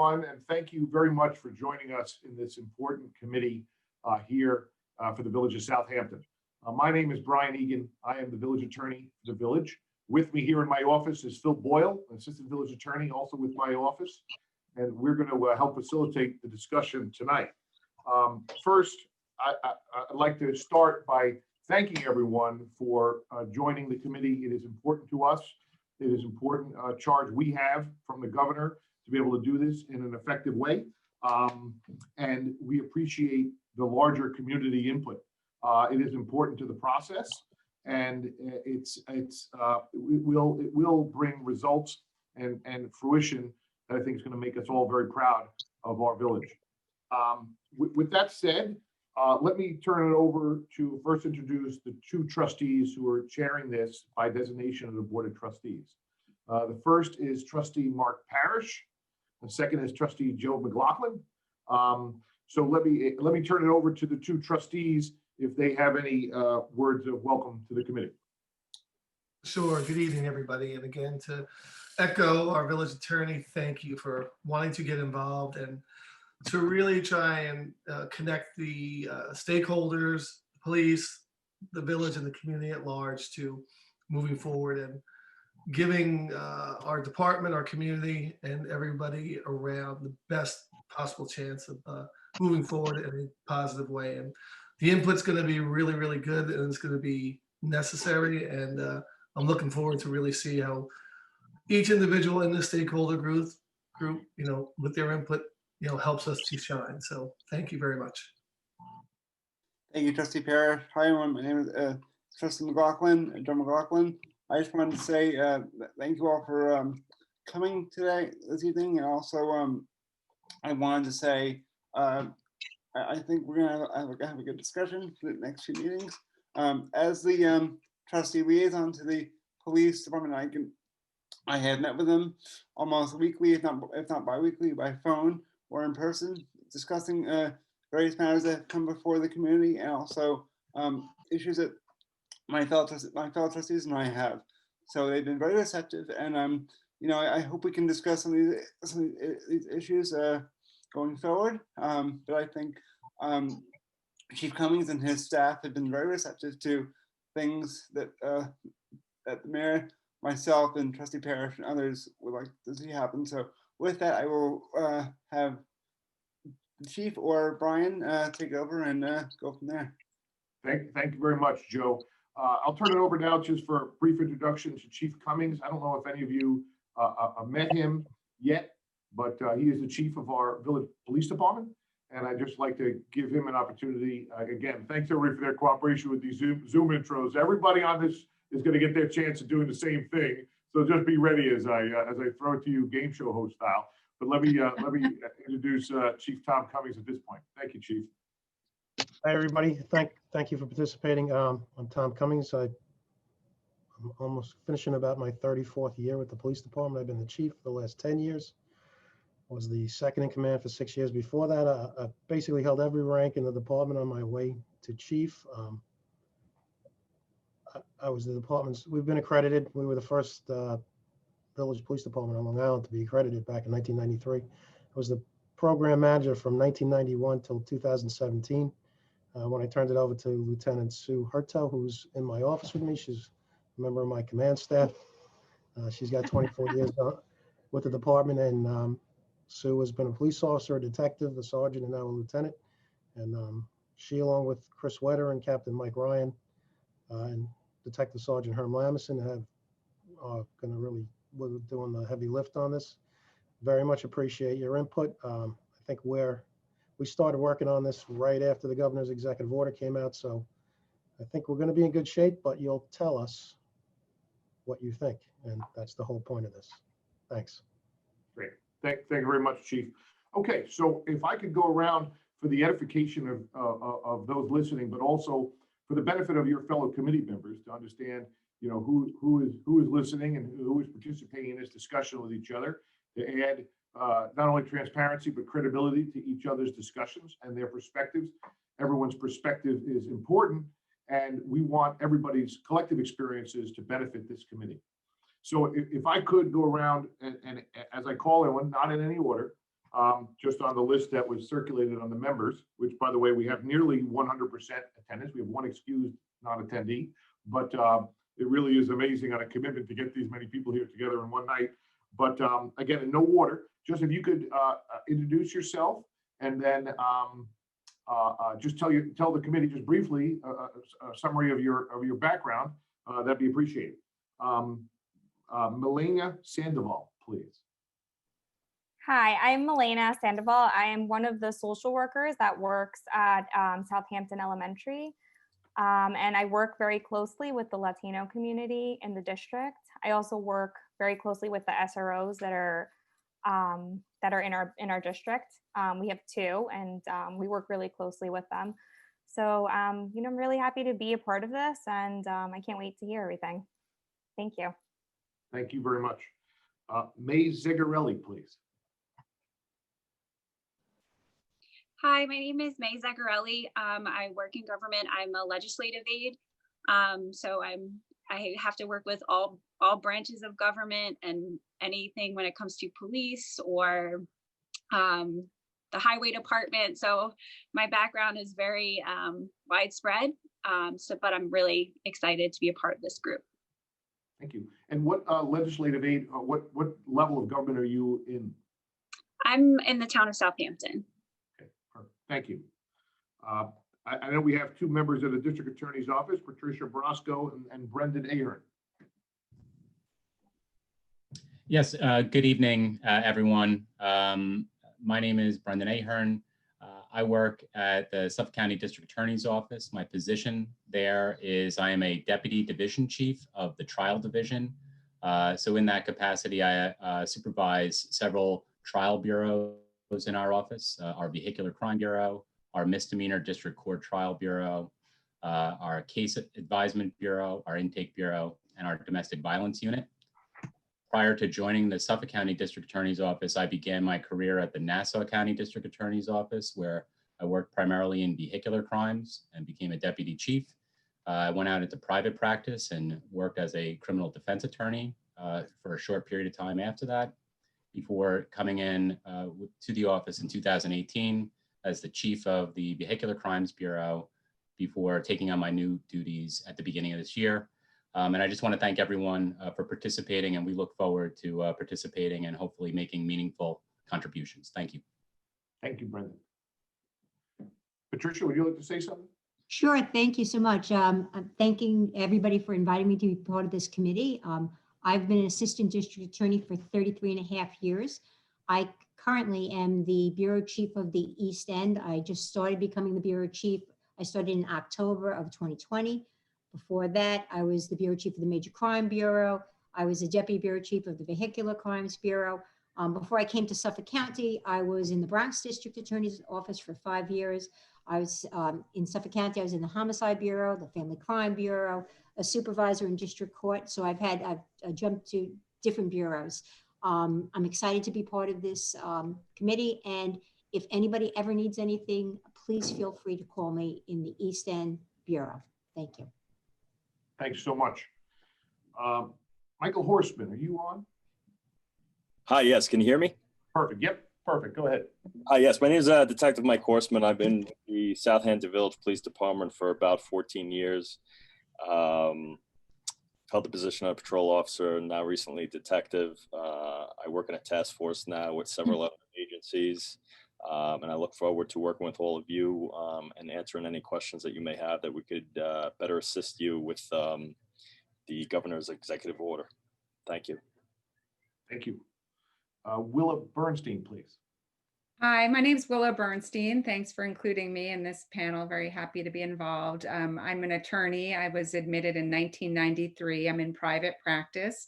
everyone, and thank you very much for joining us in this important committee here for the Village of Southampton. My name is Brian Egan. I am the village attorney for the village. With me here in my office is Phil Boyle, assistant village attorney, also with my office, and we're going to help facilitate the discussion tonight. First, I'd like to start by thanking everyone for joining the committee. It is important to us. It is important charge we have from the governor to be able to do this in an effective way. And we appreciate the larger community input. It is important to the process, and it will bring results and fruition that I think is going to make us all very proud of our village. With that said, let me turn it over to first introduce the two trustees who are chairing this by designation of the Board of Trustees. The first is Trustee Mark Parrish. The second is Trustee Joe McLaughlin. So let me turn it over to the two trustees if they have any words of welcome to the committee. Sure. Good evening, everybody. And again, to echo our village attorney, thank you for wanting to get involved and to really try and connect the stakeholders, the police, the village, and the community at large to moving forward and giving our department, our community, and everybody around the best possible chance of moving forward in a positive way. And the input's going to be really, really good, and it's going to be necessary. And I'm looking forward to really see how each individual in the stakeholder group, with their input, helps us to shine. So thank you very much. Thank you, Trustee Parrish. Hi, everyone. My name is Trustee McLaughlin, Joe McLaughlin. I just wanted to say thank you all for coming this evening. And also, I wanted to say, I think we're going to have a good discussion for the next few meetings. As the trustee liaison to the police department, I have met with them almost weekly, if not bi-weekly, by phone or in person, discussing various matters that have come before the community, and also issues that my fellow trustees and I have. So they've been very receptive, and I hope we can discuss some of these issues going forward. But I think Chief Cummings and his staff have been very receptive to things that the mayor, myself, and Trustee Parrish and others would like to see happen. So with that, I will have the Chief or Brian take over and go from there. Thank you very much, Joe. I'll turn it over now just for a brief introduction to Chief Cummings. I don't know if any of you met him yet, but he is the chief of our village police department. And I'd just like to give him an opportunity. Again, thanks everybody for their cooperation with these Zoom intros. Everybody on this is going to get their chance of doing the same thing. So just be ready as I throw it to you game show host style. But let me introduce Chief Tom Cummings at this point. Thank you, Chief. Hi, everybody. Thank you for participating. I'm Tom Cummings. I'm almost finishing about my 34th year with the police department. I've been the chief for the last 10 years. I was the second in command for 6 years before that. I basically held every rank in the department on my way to chief. I was the department's, we've been accredited. We were the first village police department on Long Island to be accredited back in 1993. I was the program manager from 1991 till 2017. When I turned it over to Lieutenant Sue Hertel, who's in my office with me. She's a member of my command staff. She's got 24 years with the department, and Sue has been a police officer, a detective, a sergeant, and now a lieutenant. And she, along with Chris Wetter and Captain Mike Ryan and Detective Sergeant Herm Lamison, are going to really we're doing the heavy lift on this. Very much appreciate your input. I think we started working on this right after the governor's executive order came out, so I think we're going to be in good shape, but you'll tell us what you think, and that's the whole point of this. Thanks. Great. Thank you very much, Chief. Okay, so if I could go around for the edification of those listening, but also for the benefit of your fellow committee members to understand, who is listening and who is participating in this discussion with each other, to add not only transparency but credibility to each other's discussions and their perspectives. Everyone's perspective is important, and we want everybody's collective experiences to benefit this committee. So if I could go around and as I call everyone, not in any order, just on the list that was circulated on the members, which, by the way, we have nearly 100% attendance. We have one excused non-attendee, but it really is amazing on a commitment to get these many people here together in one night. But again, in no order, just if you could introduce yourself and then just tell the committee just briefly a summary of your background, that'd be appreciated. Milena Sandoval, please. Hi, I'm Milena Sandoval. I am one of the social workers that works at Southampton Elementary. And I work very closely with the Latino community in the district. I also work very closely with the SROs that are in our district. We have two, and we work really closely with them. So, I'm really happy to be a part of this, and I can't wait to hear everything. Thank you. Thank you very much. May Zigarelli, please. Hi, my name is May Zaccarelli. I work in government. I'm a legislative aide. So I have to work with all branches of government and anything when it comes to police or the highway department. So my background is very widespread. But I'm really excited to be a part of this group. Thank you. And what legislative aid, what level of government are you in? I'm in the town of Southampton. Thank you. I know we have two members of the district attorney's office, Patricia Brosco and Brendan Ahern. Yes, good evening, everyone. My name is Brendan Ahern. I work at the Suffolk County District Attorney's Office. My position there is I am a Deputy Division Chief of the Trial Division. So in that capacity, I supervise several trial bureaus in our office, our Vehicular Crime Bureau, our Misdemeanor District Court Trial Bureau, our Case Advisement Bureau, our Intake Bureau, and our Domestic Violence Unit. Prior to joining the Suffolk County District Attorney's Office, I began my career at the Nassau County District Attorney's Office, where I worked primarily in vehicular crimes and became a deputy chief. I went out into private practice and worked as a criminal defense attorney for a short period of time after that, before coming in to the office in 2018 as the chief of the Vehicular Crimes Bureau, before taking on my new duties at the beginning of this year. And I just want to thank everyone for participating, and we look forward to participating and hopefully making meaningful contributions. Thank you. Thank you, Brendan. Patricia, would you like to say something? Sure, thank you so much. I'm thanking everybody for inviting me to be part of this committee. I've been an assistant district attorney for 33 and a half years. I currently am the bureau chief of the East End. I just started becoming the bureau chief. I started in October of 2020. Before that, I was the bureau chief of the Major Crime Bureau. I was the deputy bureau chief of the Vehicular Crimes Bureau. Before I came to Suffolk County, I was in the Bronx District Attorney's Office for 5 years. I was in Suffolk County, I was in the Homicide Bureau, the Family Crime Bureau, a supervisor in district court. So I've jumped to different bureaus. I'm excited to be part of this committee. And if anybody ever needs anything, please feel free to call me in the East End Bureau. Thank you. Thanks so much. Michael Horstman, are you on? Hi, yes. Can you hear me? Perfect. Yep. Perfect. Go ahead. Hi, yes. My name is Detective Mike Horstman. I've been in the Southampton Village Police Department for about 14 years. Held the position of patrol officer, now recently detective. I work in a task force now with several other agencies. And I look forward to working with all of you and answering any questions that you may have that we could better assist you with the governor's executive order. Thank you. Thank you. Willa Bernstein, please. Hi, my name is Willa Bernstein. Thanks for including me in this panel. Very happy to be involved. I'm an attorney. I was admitted in 1993. I'm in private practice.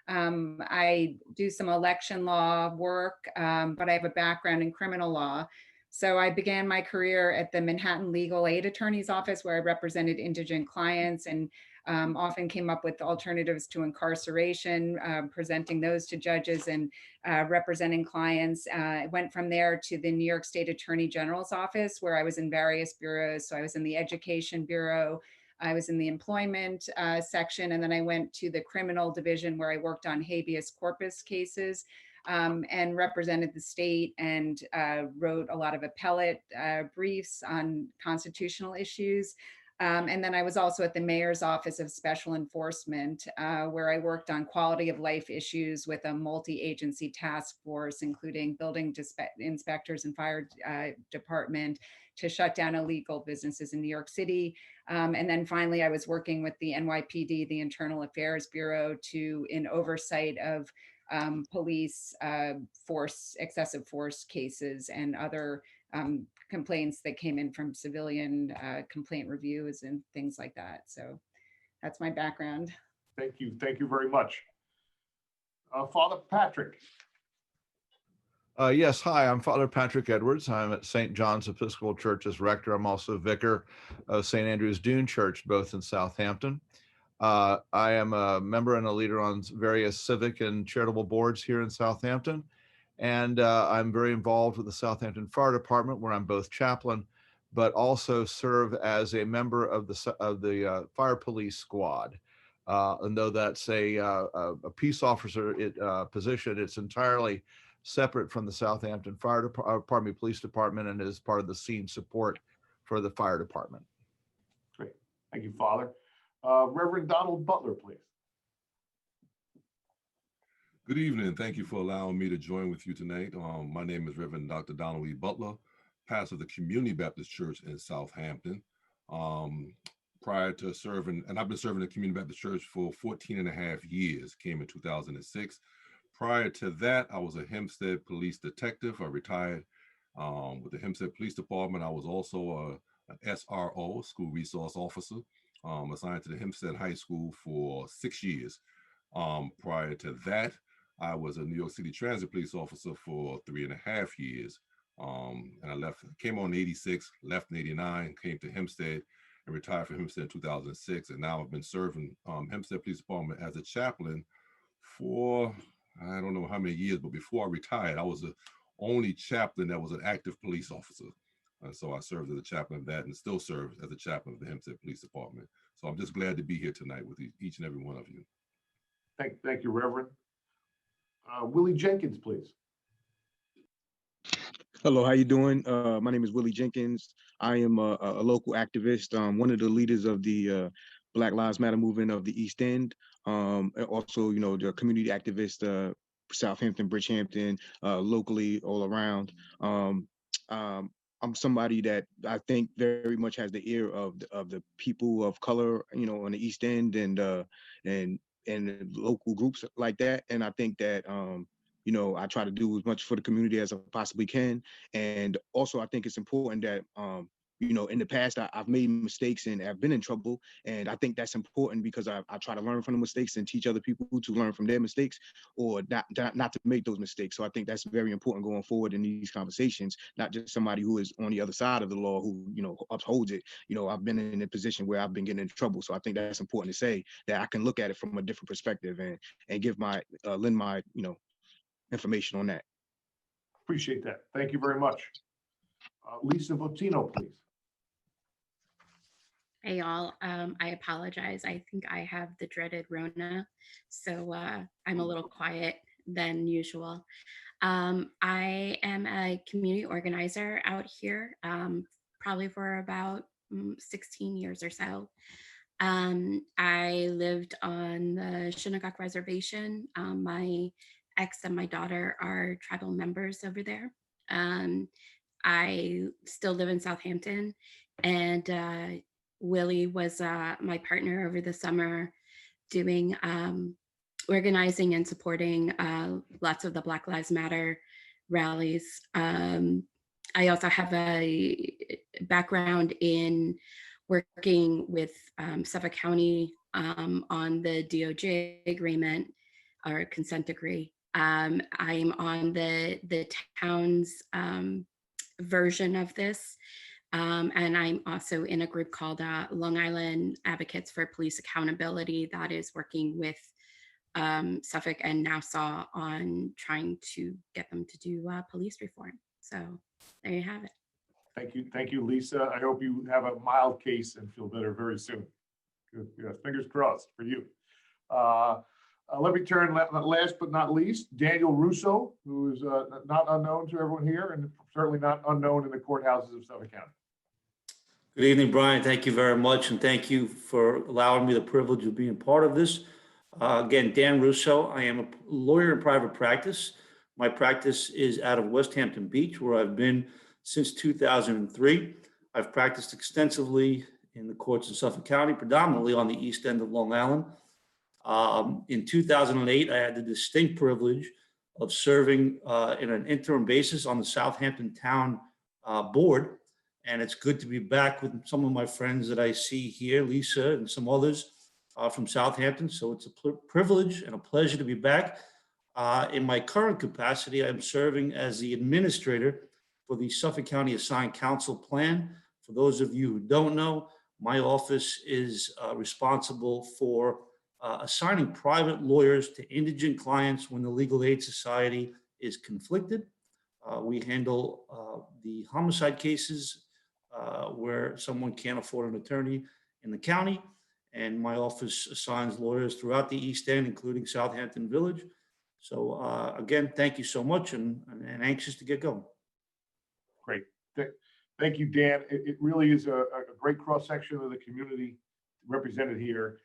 I do some election law work, but I have a background in criminal law. So I began my career at the Manhattan Legal Aid Attorney's Office, where I represented indigent clients and often came up with alternatives to incarceration, presenting those to judges and representing clients. I went from there to the New York State Attorney General's office, where I was in various bureaus. So I was in the Education Bureau, I was in the employment section, and then I went to the criminal division where I worked on habeas corpus cases. and represented the state and wrote a lot of appellate briefs on constitutional issues. And then I was also at the Mayor's Office of Special Enforcement, where I worked on quality of life issues with a multi-agency task force, including building inspectors and fire department to shut down illegal businesses in New York City. And then finally, I was working with the NYPD, the Internal Affairs Bureau, in oversight of police excessive force cases and other complaints that came in from civilian complaint reviews and things like that. So that's my background. Thank you. Thank you very much. Father Patrick. Yes, hi, I'm Father Patrick Edwards. I'm at St. John's Episcopal Church as rector. I'm also vicar of St. Andrew's Dune Church, both in Southampton. I am a member and a leader on various civic and charitable boards here in Southampton. And I'm very involved with the Southampton Fire Department, where I'm both chaplain, but also serve as a member of the Fire Police Squad. And though that's a peace officer position, it's entirely separate from the Southampton Police Department, and is part of the scene support for the fire department. Great. Thank you, Father. Reverend Donald Butler, please. Good evening. Thank you for allowing me to join with you tonight. My name is Reverend Dr. Donald E. Butler, pastor of the Community Baptist Church in Southampton. Prior to serving, and I've been serving the Community Baptist Church for 14 and a half years, came in 2006. Prior to that, I was a Hempstead police detective. I retired with the Hempstead Police Department. I was also an SRO, school resource officer, assigned to the Hempstead High School for 6 years. Prior to that, I was a New York City Transit Police officer for 3.5 years. And I came on in 86, left in 89, came to Hempstead and retired from Hempstead in 2006. And now I've been serving Hempstead Police Department as a chaplain for, I don't know how many years, but before I retired, I was the only chaplain that was an active police officer. And so I served as a chaplain of that and still serve as a chaplain of the Hempstead Police Department. So I'm just glad to be here tonight with each and every one of you. Thank you, Reverend. Willie Jenkins, please. Hello, how you doing? My name is Willie Jenkins. I am a local activist, one of the leaders of the Black Lives Matter movement of the East End. And also, the community activist, Southampton, Bridgehampton, locally all around. I'm somebody that I think very much has the ear of the people of color, on the East End and local groups like that. And I think that, I try to do as much for the community as I possibly can. And also, I think it's important that, in the past, I've made mistakes and have been in trouble. And I think that's important because I try to learn from the mistakes and teach other people to learn from their mistakes or not to make those mistakes. So I think that's very important going forward in these conversations, not just somebody who is on the other side of the law who, upholds it. I've been in a position where I've been getting in trouble. So I think that's important to say that I can look at it from a different perspective and give lend my, information on that. Appreciate that. Thank you very much. Lisa Votino, please. Hey y'all, I apologize. I think I have the dreaded Rona, so I'm a little quiet than usual. I am a community organizer out here, probably for about 16 years or so. I lived on the Shinnecock Reservation. My ex and my daughter are tribal members over there. I still live in Southampton, and Willie was my partner over the summer doing organizing and supporting lots of the Black Lives Matter rallies. I also have a background in working with Suffolk County on the DOJ agreement or consent decree. I'm on the town's version of this. And I'm also in a group called Long Island Advocates for Police Accountability that is working with Suffolk and Nassau on trying to get them to do police reform. So there you have it. Thank you, Lisa. I hope you have a mild case and feel better very soon. Good. Yeah, fingers crossed for you. Let me turn last but not least, Daniel Russo, who is not unknown to everyone here and certainly not unknown in the courthouses of Suffolk County. Good evening, Brian. Thank you very much, and thank you for allowing me the privilege of being part of this. Again, Dan Russo. I am a lawyer in private practice. My practice is out of West Hampton Beach, where I've been since 2003. I've practiced extensively in the courts in Suffolk County, predominantly on the east end of Long Island. In 2008, I had the distinct privilege of serving in an interim basis on the Southampton Town Board. And it's good to be back with some of my friends that I see here, Lisa and some others from Southampton. So it's a privilege and a pleasure to be back. In my current capacity, I'm serving as the administrator for the Suffolk County Assigned Counsel Plan. For those of you who don't know, my office is responsible for assigning private lawyers to indigent clients when the Legal Aid Society is conflicted. We handle the homicide cases where someone can't afford an attorney in the county, and my office assigns lawyers throughout the East End, including Southampton Village. So again, thank you so much, and anxious to get going. Great. Thank you, Dan. It really is a great cross-section of the community represented here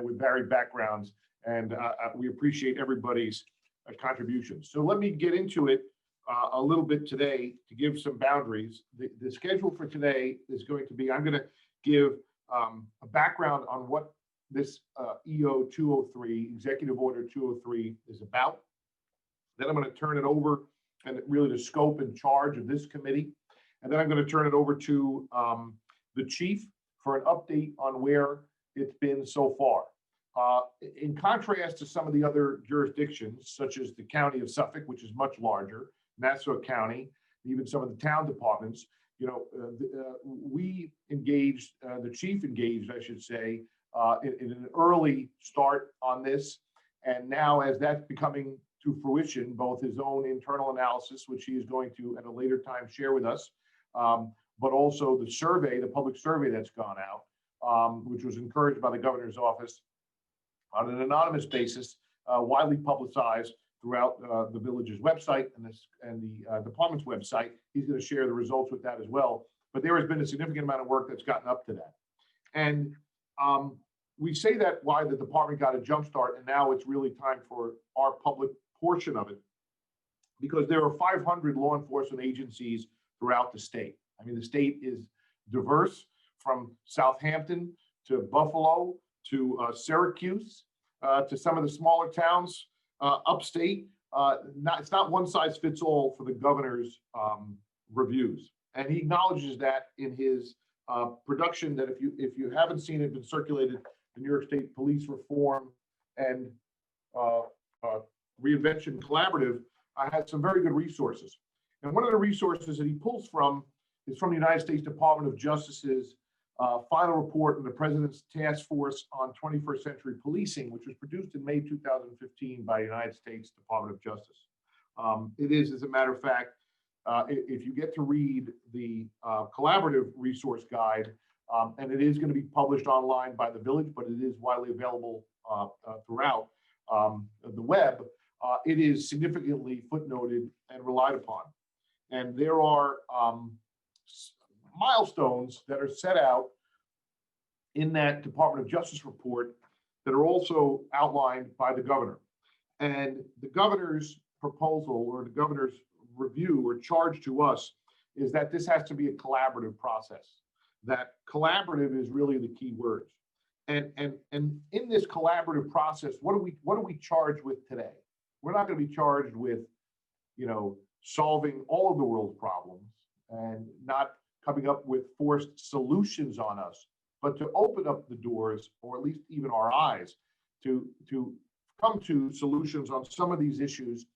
with varied backgrounds, and we appreciate everybody's contributions. So let me get into it a little bit today to give some boundaries. The schedule for today is going to be, I'm going to give a background on what this EO 203, Executive Order 203 is about. Then I'm going to turn it over and really the scope and charge of this committee. And then I'm going to turn it over to the chief for an update on where it's been so far. In contrast to some of the other jurisdictions, such as the County of Suffolk, which is much larger, Nassau County, even some of the town departments, you know, we engaged, the chief engaged, I should say, in an early start on this. And now as that's becoming to fruition, both his own internal analysis, which he is going to at a later time share with us, but also the survey, the public survey that's gone out, which was encouraged by the governor's office on an anonymous basis, widely publicized throughout the village's website and the department's website. He's going to share the results with that as well. But there has been a significant amount of work that's gotten up to that. And we say that why the department got a jump start, and now it's really time for our public portion of it, because there are 500 law enforcement agencies throughout the state. I mean, the state is diverse from Southampton to Buffalo to Syracuse to some of the smaller towns upstate. It's not one size fits all for the governor's reviews. And he acknowledges that in his production, that if you haven't seen it, been circulated, the New York State Police Reform and Reinvention Collaborative has some very good resources. And one of the resources that he pulls from is from the United States Department of Justice's final report on the President's Task Force on 21st Century Policing, which was produced in May 2015 by the United States Department of Justice. It is, as a matter of fact, if you get to read the collaborative resource guide, and it is going to be published online by the village, but it is widely available throughout the web, it is significantly footnoted and relied upon. And there are milestones that are set out in that Department of Justice report that are also outlined by the governor. And the governor's proposal, or the governor's review or charge to us, is that this has to be a collaborative process. That collaborative is really the key word. And in this collaborative process, what are we charged with today? We're not going to be charged with, you know, solving all of the world's problems and not coming up with forced solutions on us, but to open up the doors, or at least even our eyes, to come to solutions on some of these issues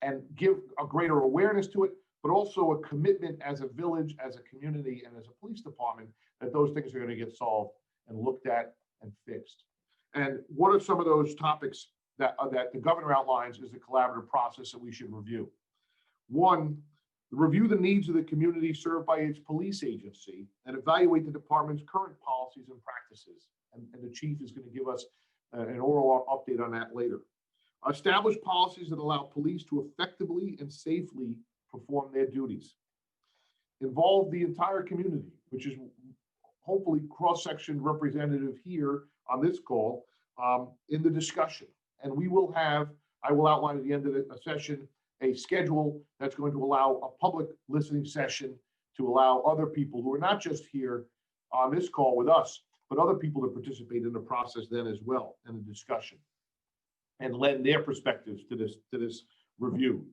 and give a greater awareness to it, but also a commitment as a village, as a community, and as a police department that those things are going to get solved and looked at and fixed. And what are some of those topics that the governor outlines as a collaborative process that we should review? One, review the needs of the community served by its police agency and evaluate the department's current policies and practices. And the chief is going to give us an oral update on that later. Establish policies that allow police to effectively and safely perform their duties. Involve the entire community, which is hopefully cross-section representative here on this call, in the discussion. And I will outline at the end of the session a schedule that's going to allow a public listening session to allow other people who are not just here on this call with us, but other people to participate in the process then as well in the discussion and lend their perspectives to this review.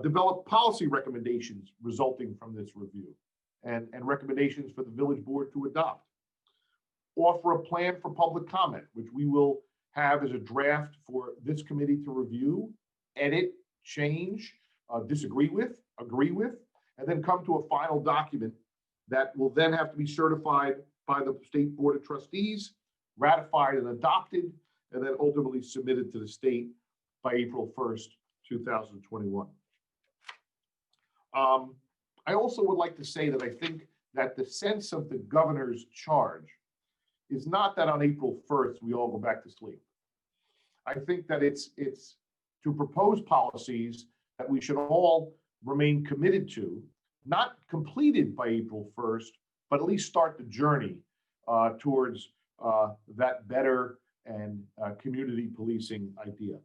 Develop policy recommendations resulting from this review and recommendations for the village board to adopt. Offer a plan for public comment, which we will have as a draft for this committee to review, edit, change, disagree with, agree with, and then come to a final document that will then have to be certified by the State Board of Trustees, ratified and adopted, and then ultimately submitted to the state by April 1st, 2021. I also would like to say that I think that the sense of the governor's charge is not that on April 1st, we all go back to sleep. I think that it's to propose policies that we should all remain committed to, not completed by April 1st, but at least start the journey towards that better and community policing idea.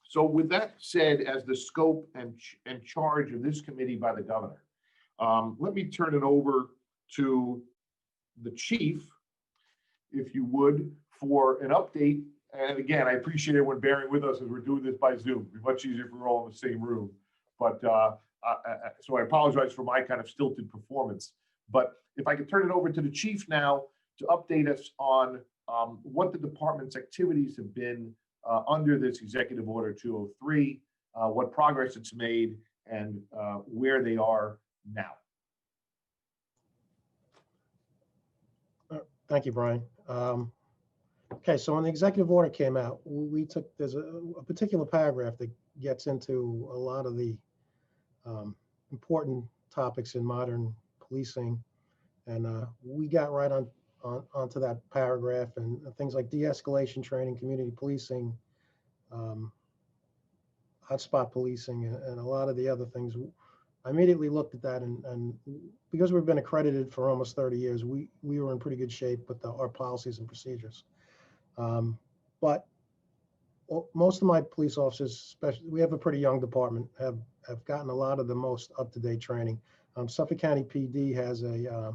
So with that said, as the scope and charge of this committee by the governor, let me turn it over to the chief, if you would, for an update. And again, I appreciate everyone bearing with us as we're doing this by Zoom. It'd be much easier if we were all in the same room. But so I apologize for my kind of stilted performance. But if I could turn it over to the chief now to update us on what the department's activities have been under this Executive Order 203, what progress it's made, and where they are now. Thank you, Brian. Okay, so when the executive order came out, there's a particular paragraph that gets into a lot of the important topics in modern policing. And we got right onto that paragraph, and things like de-escalation training, community policing, hotspot policing, and a lot of the other things. I immediately looked at that, and because we've been accredited for almost 30 years, we were in pretty good shape with our policies and procedures. But most of my police officers, especially, we have a pretty young department, have gotten a lot of the most up-to-date training. Suffolk County PD has a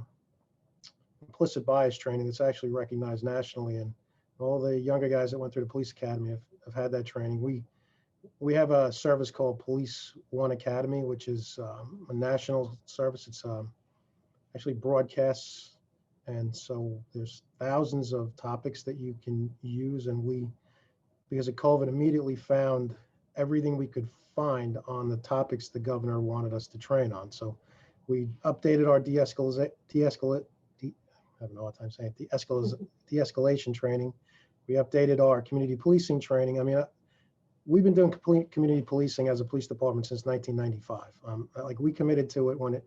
implicit bias training that's actually recognized nationally, and all the younger guys that went through the police academy have had that training. We have a service called Police One Academy, which is a national service. It's actually broadcasts, and so there's thousands of topics that you can use. And we, because of COVID, immediately found everything we could find on the topics the governor wanted us to train on. So we updated our de-escalation training. We updated our community policing training. I mean, we've been doing complete community policing as a police department since 1995. Like, we committed to it when it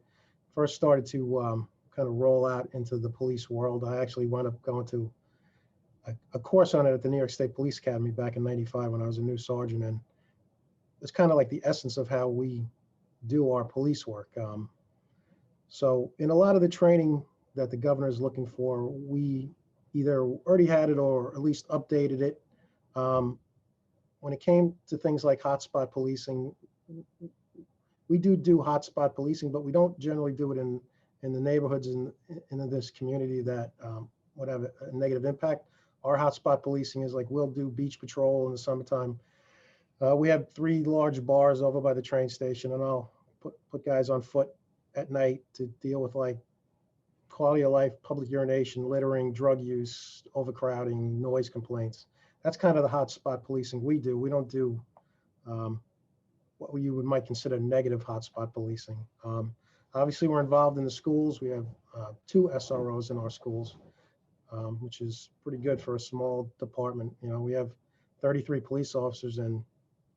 first started to kind of roll out into the police world. I actually wound up going to a course on it at the New York State Police Academy back in '95 when I was a new sergeant, and it's kind of like the essence of how we do our police work. So in a lot of the training that the governor is looking for, we either already had it or at least updated it. When it came to things like hotspot policing, we do hotspot policing, but we don't generally do it in the neighborhoods in this community that would have a negative impact. Our hotspot policing is like, we'll do beach patrol in the summertime. We have 3 large bars over by the train station, and I'll put guys on foot at night to deal with like quality of life, public urination, littering, drug use, overcrowding, noise complaints. That's kind of the hotspot policing we do. We don't do what you might consider negative hotspot policing. Obviously, we're involved in the schools. We have 2 SROs in our schools, which is pretty good for a small department. You know, we have 33 police officers, and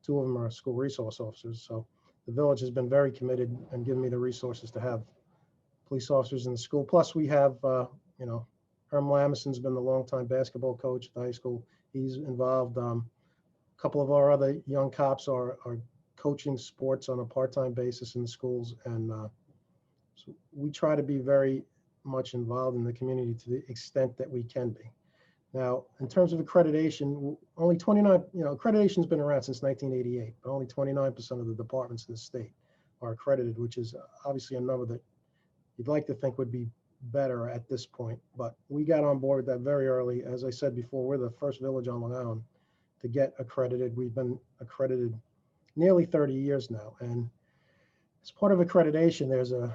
2 of them are school resource officers. So the village has been very committed and given me the resources to have police officers in the school. Plus, we have, you know, Herm Lameson's been the longtime basketball coach at the high school. He's involved. A couple of our other young cops are coaching sports on a part-time basis in the schools, and so we try to be very much involved in the community to the extent that we can be. Now, in terms of accreditation, only 29, accreditation's been around since 1988, but only 29% of the departments in the state are accredited, which is obviously a number that you'd like to think would be better at this point. But we got on board with that very early. As I said before, we're the first village on Long Island to get accredited. We've been accredited nearly 30 years now. And as part of accreditation, there's a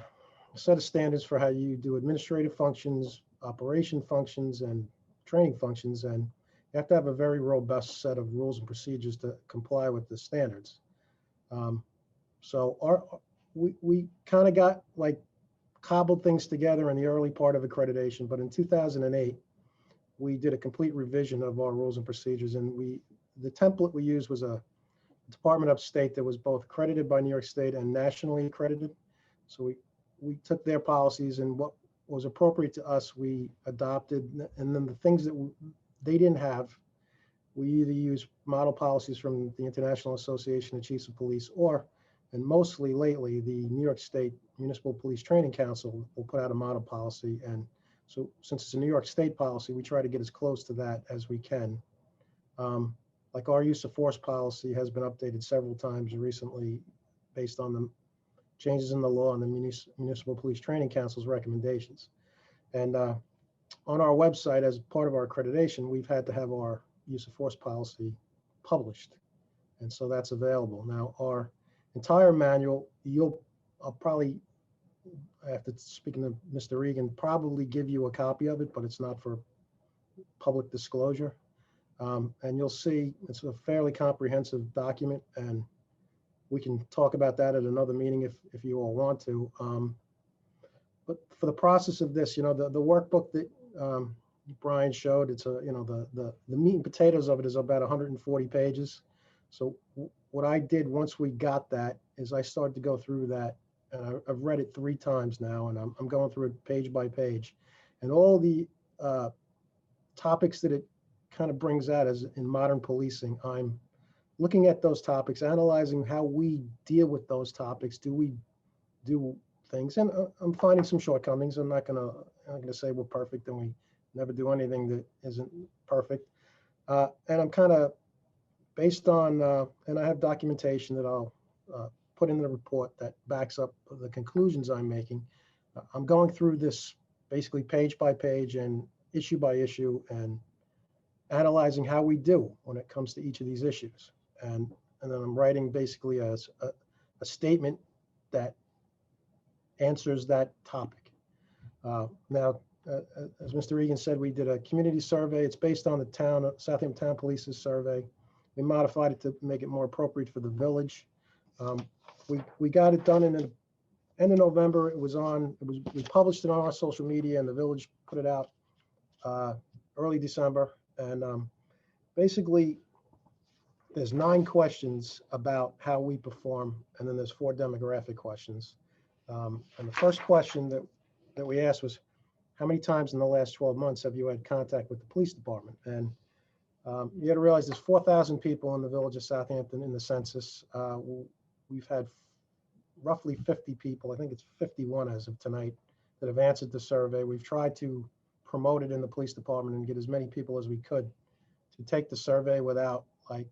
set of standards for how you do administrative functions, operation functions, and training functions. And you have to have a very robust set of rules and procedures to comply with the standards. So we kind of got like cobbled things together in the early part of accreditation, but in 2008, we did a complete revision of our rules and procedures. And the template we used was a department upstate that was both accredited by New York State and nationally accredited. So we took their policies, and what was appropriate to us, we adopted. And then the things that they didn't have, we either use model policies from the International Association of Chiefs of Police, or, and mostly lately, the New York State Municipal Police Training Council will put out a model policy. And so since it's a New York State policy, we try to get as close to that as we can. Like our use of force policy has been updated several times recently based on the changes in the law and the Municipal Police Training Council's recommendations. And on our website, as part of our accreditation, we've had to have our use of force policy published. And so that's available. Now, our entire manual, I'll probably, after speaking to Mr. Regan, probably give you a copy of it, but it's not for public disclosure. And you'll see it's a fairly comprehensive document, and we can talk about that at another meeting if you all want to. But for the process of this, the workbook that Brian showed, it's the meat and potatoes of it is about 140 pages. So what I did once we got that is I started to go through that, and I've read it 3 times now, and I'm going through it page by page, and all the topics that it kind of brings out as in modern policing. I'm looking at those topics, analyzing how we deal with those topics. Do we do things? And I'm finding some shortcomings. I'm not gonna say we're perfect and we never do anything that isn't perfect. And I'm kind of based on, and I have documentation that I'll put in the report that backs up the conclusions I'm making. I'm going through this basically page by page and issue by issue and analyzing how we do when it comes to each of these issues. And then I'm writing basically a statement that answers that topic. Now, as Mr. Regan said, we did a community survey. It's based on the Southampton Town Police's survey. We modified it to make it more appropriate for the village. We got it done in the end of November. We published it on our social media, and the village put it out early December. And basically, there's 9 questions about how we perform, and then there's 4 demographic questions. And the first question that we asked was, how many times in the last 12 months have you had contact with the police department? And you got to realize there's 4,000 people in the village of Southampton in the census. We've had roughly 50 people, I think it's 51 as of tonight, that have answered the survey. We've tried to promote it in the police department and get as many people as we could to take the survey without like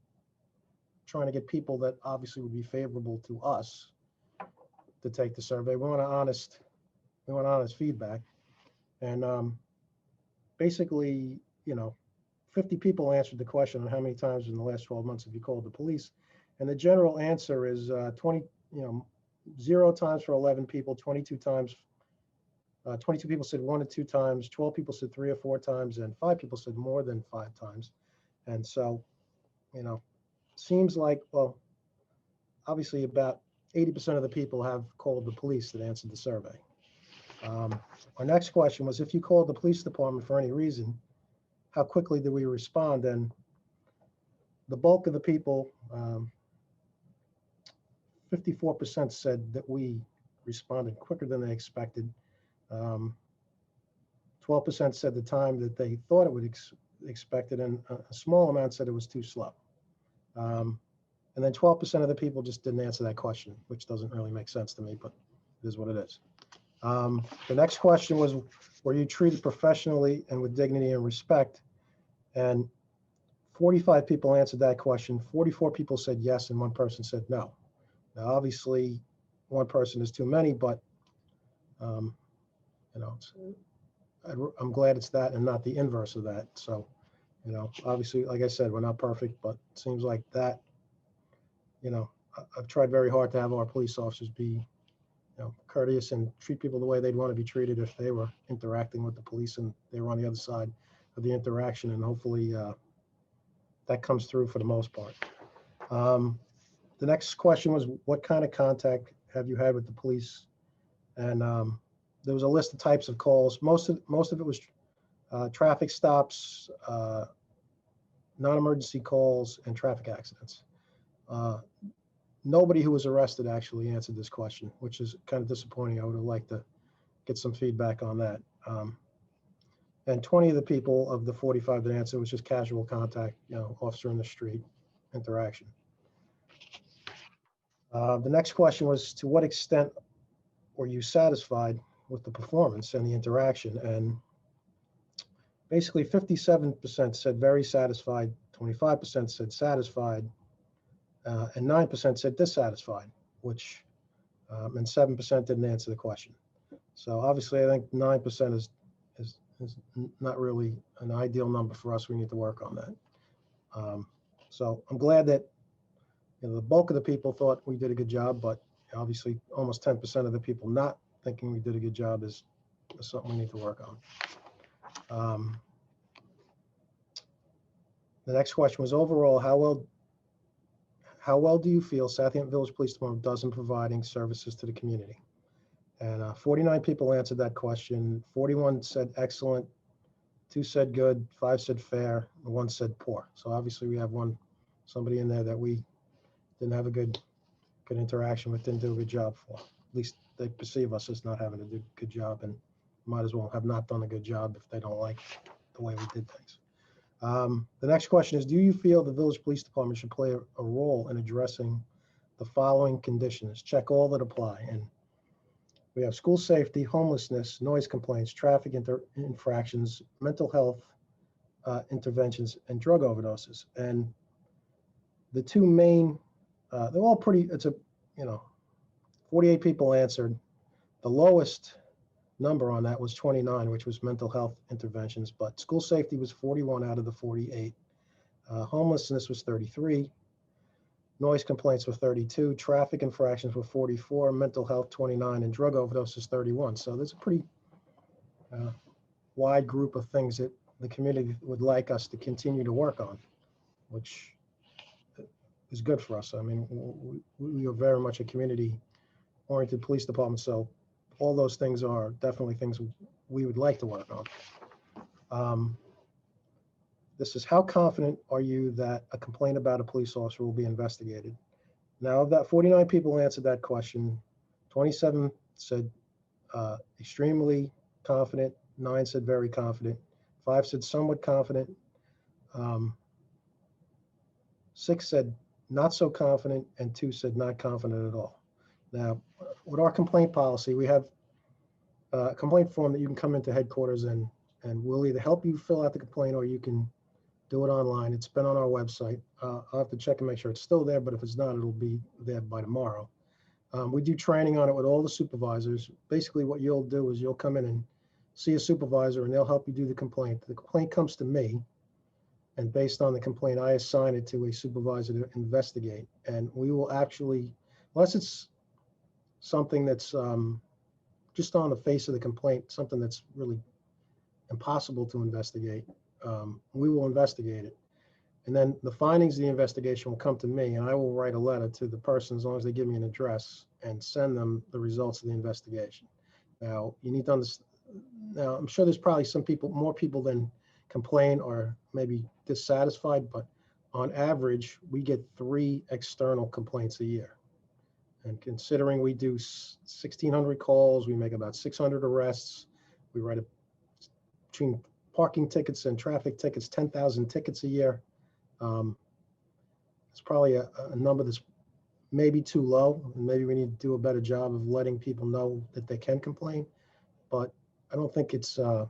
trying to get people that obviously would be favorable to us to take the survey. We want honest feedback. And basically, 50 people answered the question on how many times in the last 12 months have you called the police. And the general answer is 0 times for 11 people, 22 times. 22 people said 1 to 2 times, 12 people said 3 or 4 times, and 5 people said more than 5 times. And so, seems like, well, obviously about 80% of the people have called the police that answered the survey. Our next question was, if you called the police department for any reason, how quickly did we respond? And the bulk of the people, 54% said that we responded quicker than they expected. 12% said the time that they thought it would expected, and a small amount said it was too slow. And then 12% of the people just didn't answer that question, which doesn't really make sense to me, but it is what it is. The next question was, were you treated professionally and with dignity and respect? And 45 people answered that question. 44 people said yes, and one person said no. Now, obviously, one person is too many, but you know, I'm glad it's that and not the inverse of that. So, you know, obviously, like I said, we're not perfect, but it seems like that, you know, I've tried very hard to have our police officers be, you know, courteous and treat people the way they'd want to be treated if they were interacting with the police and they were on the other side of the interaction. And hopefully that comes through for the most part. The next question was, what kind of contact have you had with the police? And there was a list of types of calls. Most of it was traffic stops, non-emergency calls, and traffic accidents. Nobody who was arrested actually answered this question, which is kind of disappointing. I would have liked to get some feedback on that. And 20 of the people of the 45 that answered was just casual contact, you know, officer in the street interaction. The next question was, to what extent were you satisfied with the performance and the interaction? And basically 57% said very satisfied, 25% said satisfied, and 9% said dissatisfied, which, and 7% didn't answer the question. So obviously I think 9% is not really an ideal number for us. We need to work on that. So I'm glad that, you know, the bulk of the people thought we did a good job, but obviously almost 10% of the people not thinking we did a good job is something we need to work on. The next question was, overall, how well do you feel Southampton Village Police Department does in providing services to the community? And 49 people answered that question. 41 said excellent, 2 said good, 5 said fair, and 1 said poor. So obviously we have somebody in there that we didn't have a good interaction with, didn't do a good job for. At least they perceive us as not having a good job, and might as well have not done a good job if they don't like the way we did things. The next question is, do you feel the Village Police Department should play a role in addressing the following conditions? Check all that apply. And we have school safety, homelessness, noise complaints, traffic infractions, mental health interventions, and drug overdoses. And the two main, they're all pretty, it's a, you know, 48 people answered. The lowest number on that was 29, which was mental health interventions, but school safety was 41 out of the 48. Homelessness was 33. Noise complaints were 32. Traffic infractions were 44. Mental health 29, and drug overdoses 31. So there's a pretty wide group of things that the community would like us to continue to work on, which is good for us. I mean, we are very much a community-oriented police department, so all those things are definitely things we would like to work on. This is, how confident are you that a complaint about a police officer will be investigated? Now, of that 49 people answered that question, 27 said extremely confident, 9 said very confident, 5 said somewhat confident, 6 said not so confident, and 2 said not confident at all. Now, with our complaint policy, we have a complaint form that you can come into headquarters and we'll either help you fill out the complaint or you can do it online. It's been on our website. I'll have to check and make sure it's still there, but if it's not, it'll be there by tomorrow. We do training on it with all the supervisors. Basically, what you'll do is you'll come in and see a supervisor and they'll help you do the complaint. The complaint comes to me, and based on the complaint, I assign it to a supervisor to investigate. And we will actually, unless it's something that's just on the face of the complaint, something that's really impossible to investigate, we will investigate it. And then the findings of the investigation will come to me, and I will write a letter to the person as long as they give me an address and send them the results of the investigation. Now, you need to understand, now I'm sure there's probably some people, more people than complain or maybe dissatisfied, but on average, we get 3 external complaints a year. And considering we do 1,600 calls, we make about 600 arrests, we write between parking tickets and traffic tickets, 10,000 tickets a year. it's probably a number that's maybe too low, and maybe we need to do a better job of letting people know that they can complain. But I don't think it's, I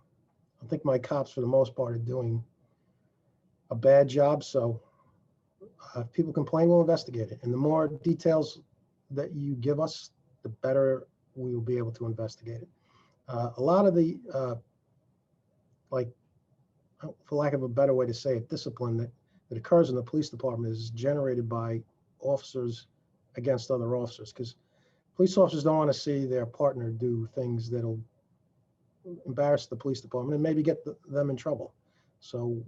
think my cops for the most part are doing a bad job. So if people complain, we'll investigate it. And the more details that you give us, the better we will be able to investigate it. A lot of the, like, for lack of a better way to say it, discipline that occurs in the police department is generated by officers against other officers, because police officers don't want to see their partner do things that'll embarrass the police department and maybe get them in trouble. So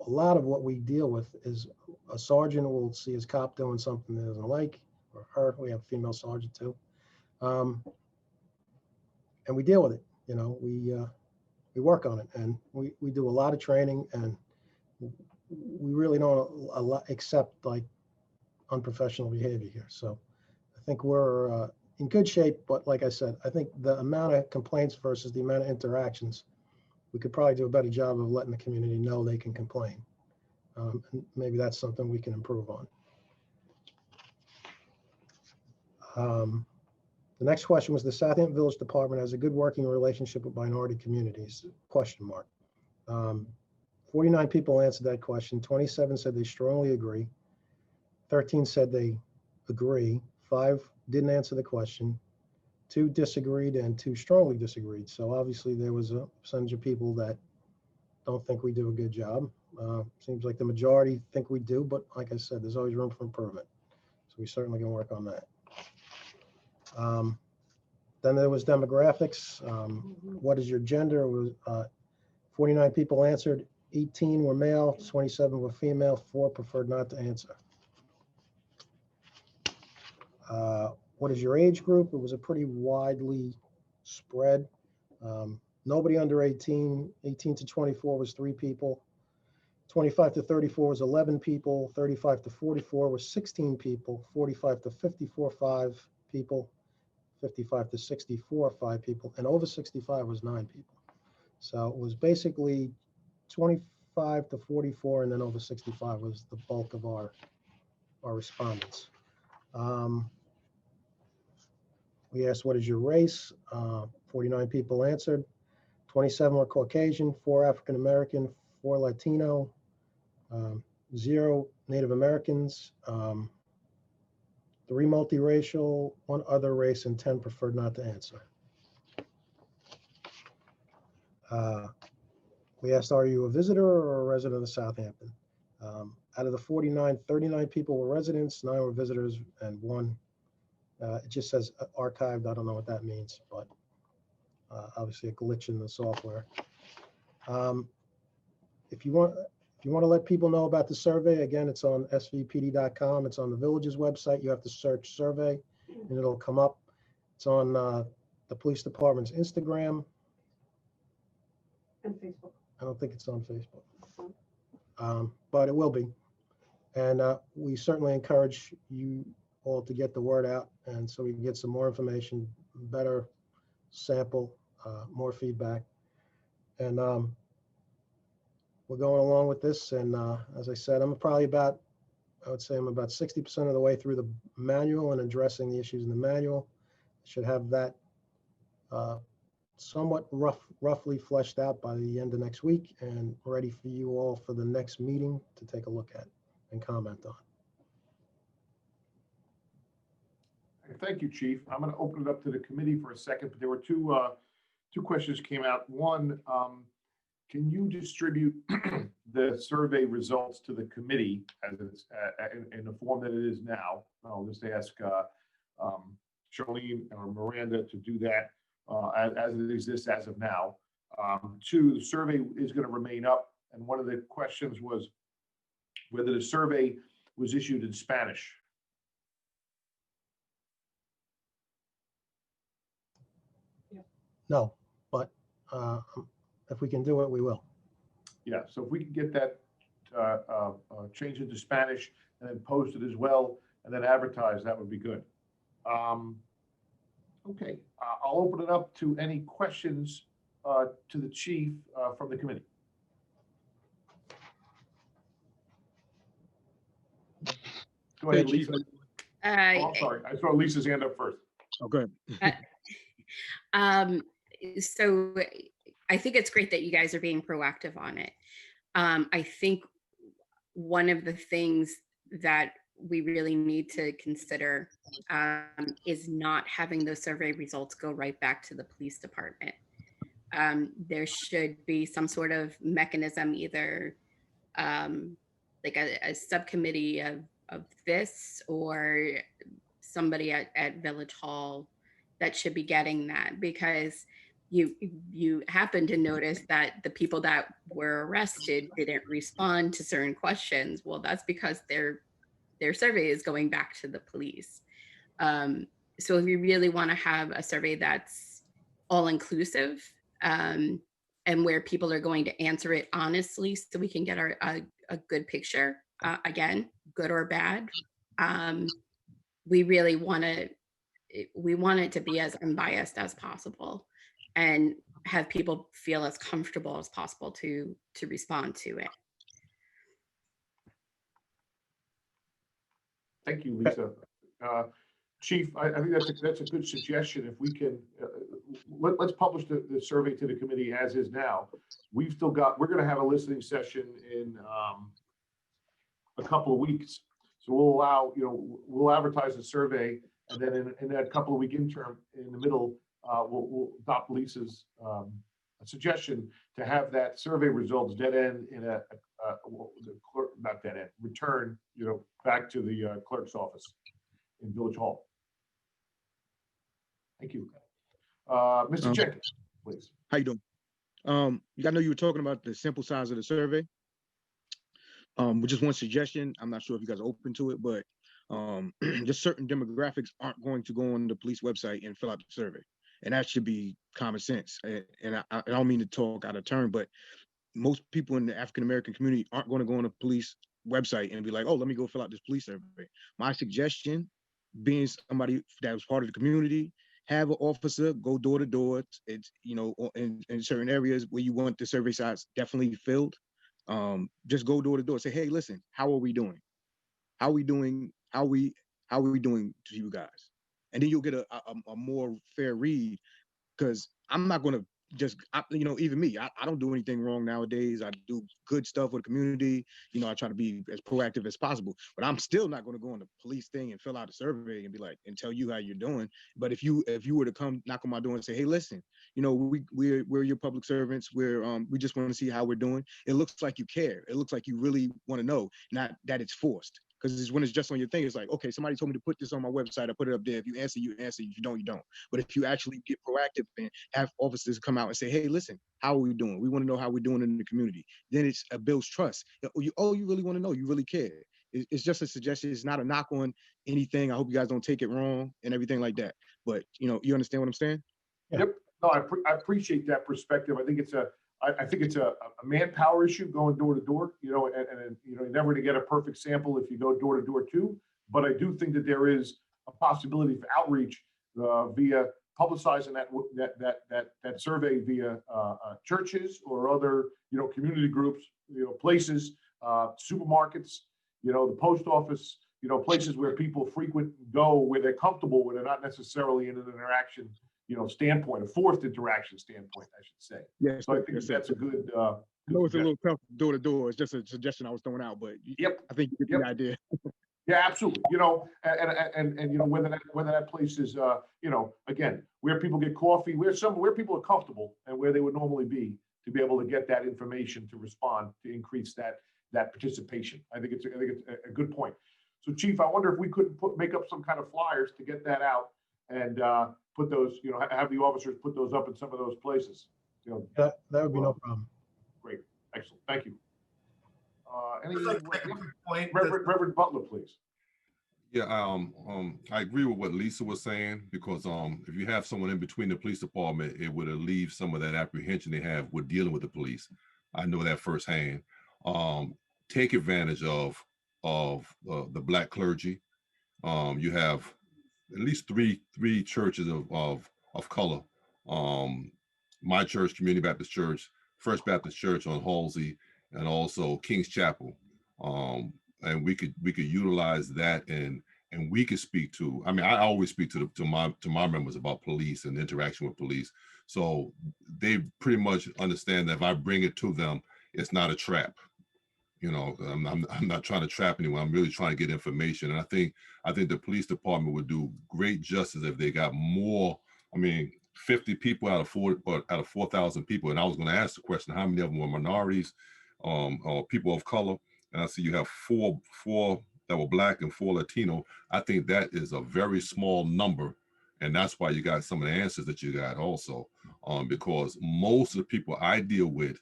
a lot of what we deal with is a sergeant will see his cop doing something that doesn't like, or her. We have a female sergeant too, and we deal with it. You know, we work on it, and we do a lot of training, and we really don't accept like unprofessional behavior here. So I think we're in good shape, but like I said, I think the amount of complaints versus the amount of interactions, we could probably do a better job of letting the community know they can complain. And maybe that's something we can improve on. The next question was, the Southampton Village Department has a good working relationship with minority communities, ? 49 people answered that question. 27 said they strongly agree. 13 said they agree. 5 didn't answer the question. 2 disagreed and 2 strongly disagreed. So obviously there was a percentage of people that don't think we do a good job. Seems like the majority think we do, but like I said, there's always room for improvement. So we certainly can work on that. Then there was demographics. What is your gender? It was 49 people answered. 18 were male, 27 were female, 4 preferred not to answer. What is your age group? It was a pretty widely spread. Nobody under 18. 18 to 24 was 3 people. 25 to 34 was 11 people. 35 to 44 was 16 people. 45 to 54, 5 people. 55 to 64, 5 people. And over 65 was 9 people. So it was basically 25 to 44, and then over 65 was the bulk of our respondents. We asked, what is your race? 49 people answered. 27 were Caucasian, 4 African American, 4 Latino, 0 Native Americans, 3 multiracial, 1 other race, and 10 preferred not to answer. We asked, are you a visitor or a resident of Southampton? Out of the 49, 39 people were residents, 9 were visitors, and 1, it just says archived. I don't know what that means, but obviously a glitch in the software. If you want to let people know about the survey, again, it's on svpd.com. It's on the village's website. You have to search survey and it'll come up. It's on the police department's Instagram. And Facebook. I don't think it's on Facebook, but it will be. And we certainly encourage you all to get the word out, and so we can get some more information, better sample, more feedback. And we're going along with this. And as I said, I'm probably about, I would say I'm about 60% of the way through the manual and addressing the issues in the manual. Should have that somewhat roughly fleshed out by the end of next week and ready for you all for the next meeting to take a look at and comment on. Thank you, Chief. I'm going to open it up to the committee for a second, but there were two questions came out. One, can you distribute the survey results to the committee as it's in the form that it is now? I'll just ask Charlene or Miranda to do that as it exists as of now. 2, the survey is going to remain up, and one of the questions was whether the survey was issued in Spanish. No, but if we can do it, we will. Yeah, so if we can get that changed into Spanish and then posted as well, and then advertised, that would be good. Okay, I'll open it up to any questions to the chief from the committee. Go ahead, Hey, Chief. Lisa. Oh, I'm sorry. I saw Lisa's hand up first. Oh, good. So I think it's great that you guys are being proactive on it. I think one of the things that we really need to consider is not having those survey results go right back to the police department. There should be some sort of mechanism, either like a subcommittee of this, or somebody at Village Hall that should be getting that, because you happen to notice that the people that were arrested didn't respond to certain questions. Well, that's because their survey is going back to the police. So if we really want to have a survey that's all inclusive, and where people are going to answer it honestly, so we can get a good picture, again, good or bad, we really want it to be as unbiased as possible, and have people feel as comfortable as possible to respond to it. Thank you, Lisa. Chief, I think that's a good suggestion. If we can, let's publish the survey to the committee as is now. We're going to have a listening session in a couple of weeks. So we'll advertise the survey, and then in that couple of week interim in the middle, we'll adopt Lisa's suggestion to have that survey results dead end in not dead end, return, back to the clerk's office in Village Hall. Thank you. Mr. Jenkins, please. How you doing? I know you were talking about the sample size of the survey. With just one suggestion, I'm not sure if you guys are open to it, but just certain demographics aren't going to go on the police website and fill out the survey. And that should be common sense. And I don't mean to talk out of turn, but most people in the African-American community aren't going to go on the police website and be like, oh, let me go fill out this police survey. My suggestion, being somebody that was part of the community, have an officer go door to door. It's, in certain areas where you want the survey size definitely filled. Just go door to door. Say, hey, listen, how are we doing? How are we doing? How are we doing to you guys? And then you'll get a more fair read, because I'm not going to even me, I don't do anything wrong nowadays. I do good stuff with the community. I try to be as proactive as possible, but I'm still not going to go on the police thing and fill out a survey and be like, and tell you how you're doing. But if you were to come knock on my door and say, hey, listen, we're your public servants. We just want to see how we're doing. It looks like you care. It looks like you really want to know, not that it's forced. Because when it's just on your thing, it's like, okay, somebody told me to put this on my website. I put it up there. If you answer, you answer. If you don't, you don't. But if you actually get proactive and have officers come out and say, hey, listen, how are we doing? We want to know how we're doing in the community. Then it builds trust. You really want to know. You really care. It's just a suggestion. It's not a knock on anything. I hope you guys don't take it wrong and everything like that. But, you understand what I'm saying? Yeah. Yep. No, I appreciate that perspective. I think it's a manpower issue going door to door, and you're never going to get a perfect sample if you go door to door too. But I do think that there is a possibility for outreach via publicizing that survey via churches or other community groups, places, supermarkets, the post office, places where people frequent go, where they're comfortable, where they're not necessarily in an interaction standpoint, a forced interaction standpoint, I should say. Yes. So I think that's a good. I know it's a little tough door to door. It's just a suggestion I was throwing out, but yep, I think you get the idea. Yeah, absolutely. And whether that place is, again, where people get coffee, where people are comfortable and where they would normally be, to be able to get that information to respond, to increase that participation. I think it's a good point. So, Chief, I wonder if we could make up some kind of flyers to get that out and put those, have the officers put those up in some of those places. That would be no problem. Great, excellent, thank you. Reverend Butler, please. Yeah, I agree with what Lisa was saying, because if you have someone in between the police department, it would alleviate some of that apprehension they have with dealing with the police. I know that firsthand. Take advantage of the Black clergy. You have at least three churches of color. My church, Community Baptist Church, First Baptist Church on Halsey, and also King's Chapel. and we could utilize that, and we could speak to. I mean, I always speak to my members about police and interaction with police, so they pretty much understand that if I bring it to them, it's not a trap. You know, I'm not trying to trap anyone. I'm really trying to get information, and I think the police department would do great justice if they got more. I mean, 50 people out of 4,000 people, and I was going to ask the question: how many of them were minorities, or people of color? And I see you have four that were Black and 4 Latino. I think that is a very small number, and that's why you got some of the answers that you got also, because most of the people I deal with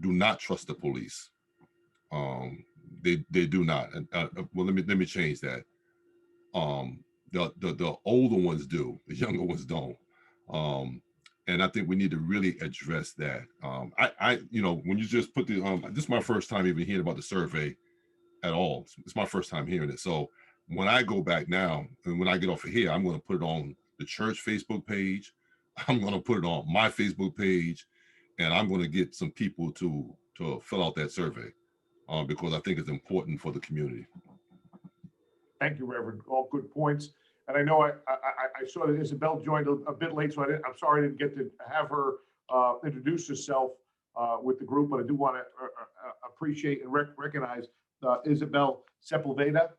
do not trust the police. They do not. And well, let me change that. The older ones do, the younger ones don't. And I think we need to really address that. I you know, when you just put the this is my first time even hearing about the survey at all. It's my first time hearing it. So when I go back now, and when I get off of here, I'm going to put it on the church Facebook page. I'm going to put it on my Facebook page, and I'm going to get some people to fill out that survey, because I think it's important for the community. Thank you, Reverend. All good points. And I know I saw that Isabel joined a bit late, so I'm sorry I didn't get to have her introduce herself with the group, but I do want to appreciate and recognize Isabel Sepulveda,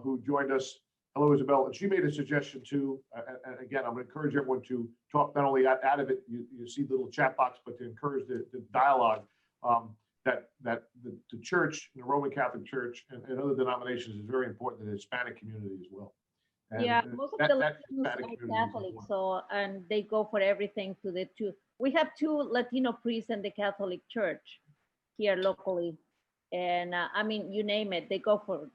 who joined us. Hello, Isabel. And she made a suggestion too. And again, I'm going to encourage everyone to talk not only out of it, you see the little chat box, but to encourage the dialogue. That the church, the Roman Catholic Church, and other denominations is very important to the Hispanic community as well. And yeah, most of the Latinos are Catholic, so and they go for everything to the two. We have 2 Latino priests in the Catholic Church here locally, and I mean, you name it, they go for,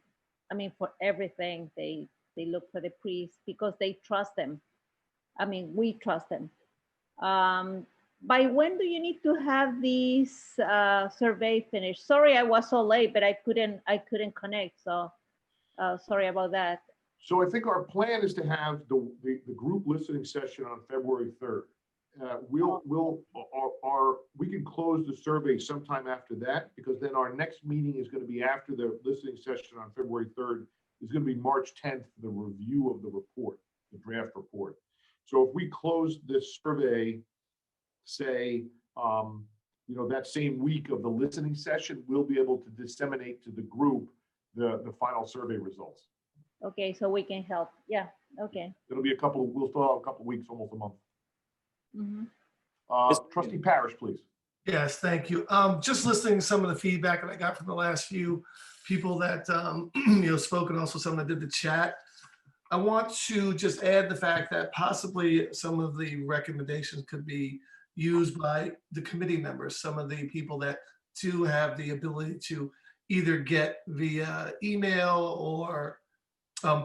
I mean, for everything. They look for the priests because they trust them. I mean, we trust them. By when do you need to have these survey finished? Sorry, I was so late, but I couldn't connect. So sorry about that. So I think our plan is to have the group listening session on February 3rd. We can close the survey sometime after that, because then our next meeting is going to be after the listening session on February 3rd. It's going to be March 10th, the review of the report, the draft report. So if we close this survey, say, you know, that same week of the listening session, we'll be able to disseminate to the group the final survey results. Okay, so we can help. Yeah, okay. It'll be we'll still have a couple of weeks, almost a month. Mm-hmm. Trustee Parrish, please. Yes, thank you. Just listening to some of the feedback that I got from the last few people that you know, spoke, and also some that did the chat. I want to just add the fact that possibly some of the recommendations could be used by the committee members, some of the people that do have the ability to either get via email or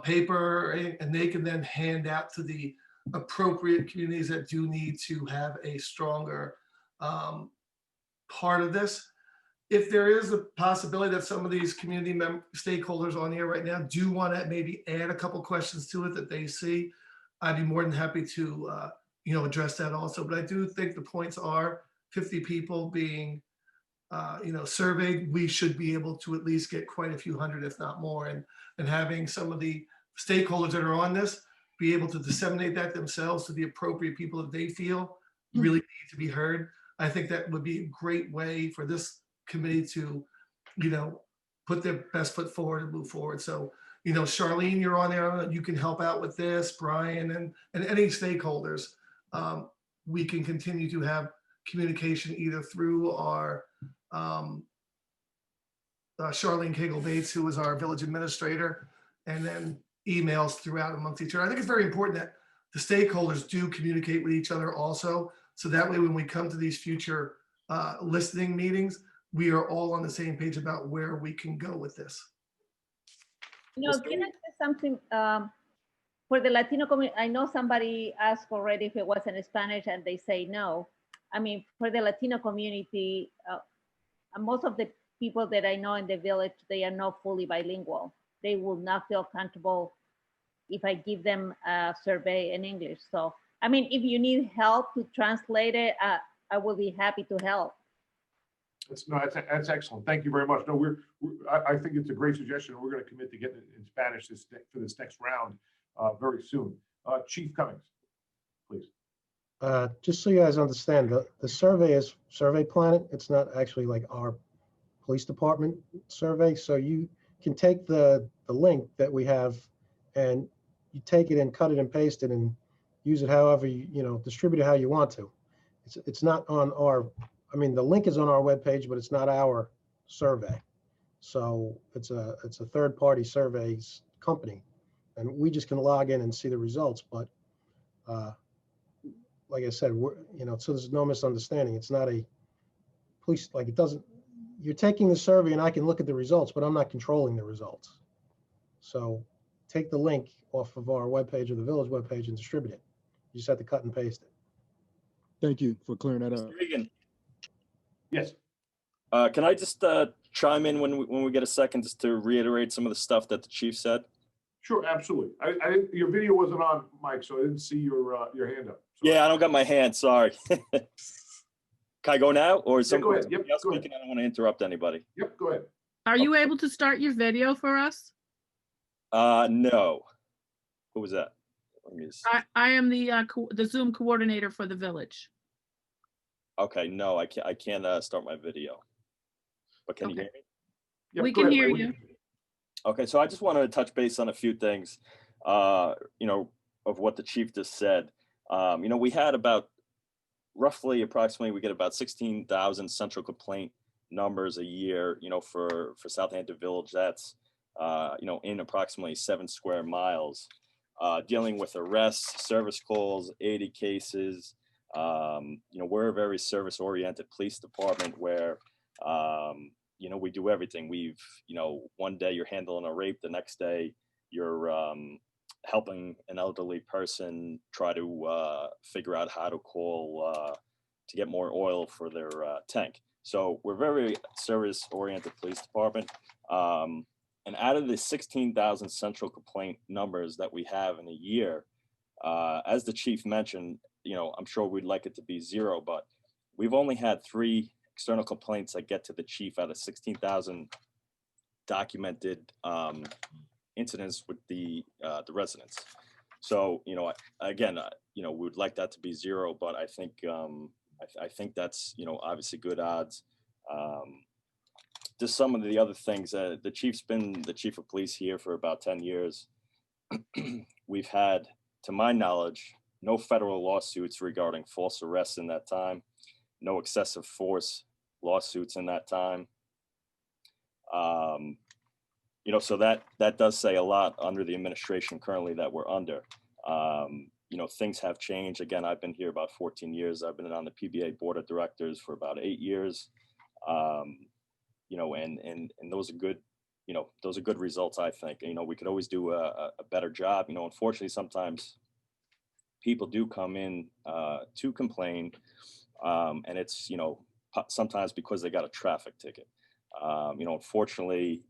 paper, and they can then hand out to the appropriate communities that do need to have a stronger part of this. If there is a possibility that some of these community stakeholders on here right now do want to maybe add a couple questions to it that they see, I'd be more than happy to you know, address that also. But I do think the points are 50 people being you know, surveyed. We should be able to at least get quite a few hundred, if not more, and having some of the stakeholders that are on this be able to disseminate that themselves to the appropriate people that they feel really need to be heard. I think that would be a great way for this committee to, you know, put their best foot forward and move forward. So, you know, Charlene, you're on there. You can help out with this, Brian, and any stakeholders. We can continue to have communication either through our Charlene Cagle Bates, who is our village administrator, and then emails throughout amongst each other. I think it's very important that the stakeholders do communicate with each other also. So that way, when we come to these future listening meetings, we are all on the same page about where we can go with this. You know, can I say something for the Latino community? I know somebody asked already if it was in Spanish and they say no. I mean, for the Latino community, most of the people that I know in the village, they are not fully bilingual. They will not feel comfortable if I give them a survey in English. So, I mean, if you need help to translate it, I will be happy to help. That's excellent. Thank you very much. No, I think it's a great suggestion. We're going to commit to getting it in Spanish for this next round very soon. Chief Cummings, please. Just so you guys understand, the survey is Survey Planet. It's not actually like our police department survey. So you can take the link that we have and you take it and cut it and paste it and use it however you distribute it how you want to. It's not on our, I mean, the link is on our webpage, but it's not our survey. So it's a third-party surveys company, and we just can log in and see the results. But like I said, so there's no misunderstanding. It's not a police, like it doesn't, you're taking the survey and I can look at the results, but I'm not controlling the results. So take the link off of our webpage or the village webpage and distribute it. You just have to cut and paste it. Thank you for clearing that up. Regan, Yes. can I just chime in when we get a second just to reiterate some of the stuff that the chief said? Sure, absolutely. Your video wasn't on, Mike, so I didn't see your hand up. Yeah, I don't got my hand. Sorry. Can I go now, or is go ahead. somebody Yep, else go ahead. speaking? I don't want to interrupt anybody. Yep, go ahead. Are you able to start your video for us? No. Who was that? Let me just... I am the Zoom coordinator for the village. Okay, no, I can't start my video. But can you hear me? Yep, We go can ahead, hear Mike. you. Okay, so I just wanted to touch base on a few things, of what the chief just said. We had approximately, we get about 16,000 central complaint numbers a year, for Southampton Village. That's, in approximately 7 square miles, dealing with arrests, service calls, 80 cases. We're a very service-oriented police department where, we do everything. One day you're handling a rape, the next day you're helping an elderly person try to figure out how to call to get more oil for their tank. So we're very service-oriented police department. And out of the 16,000 central complaint numbers that we have in a year, as the chief mentioned, I'm sure we'd like it to be 0, but we've only had 3 external complaints that get to the chief out of 16,000 documented incidents with the residents. So, again, we would like that to be 0, but I think I think that's obviously good odds. Just some of the other things. The chief's been the chief of police here for about 10 years. We've had, to my knowledge, no federal lawsuits regarding false arrests in that time, no excessive force lawsuits in that time. So that does say a lot under the administration currently that we're under. Things have changed. Again, I've been here about 14 years. I've been on the PBA board of directors for about 8 years. And those are good, those are good results, I think. We could always do a better job. Unfortunately, sometimes people do come in to complain, and it's, sometimes because they got a traffic ticket. Unfortunately,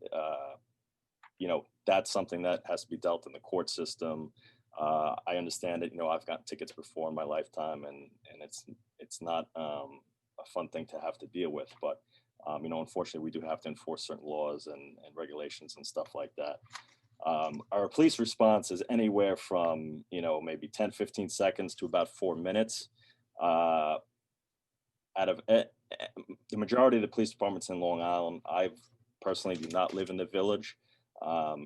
that's something that has to be dealt in the court system. I understand that, I've gotten tickets before in my lifetime, and it's not a fun thing to have to deal with. But, unfortunately, we do have to enforce certain laws and regulations and stuff like that. Our police response is anywhere from, maybe 10, 15 seconds to about 4 minutes. Out of the majority of the police departments in Long Island, I personally do not live in the village.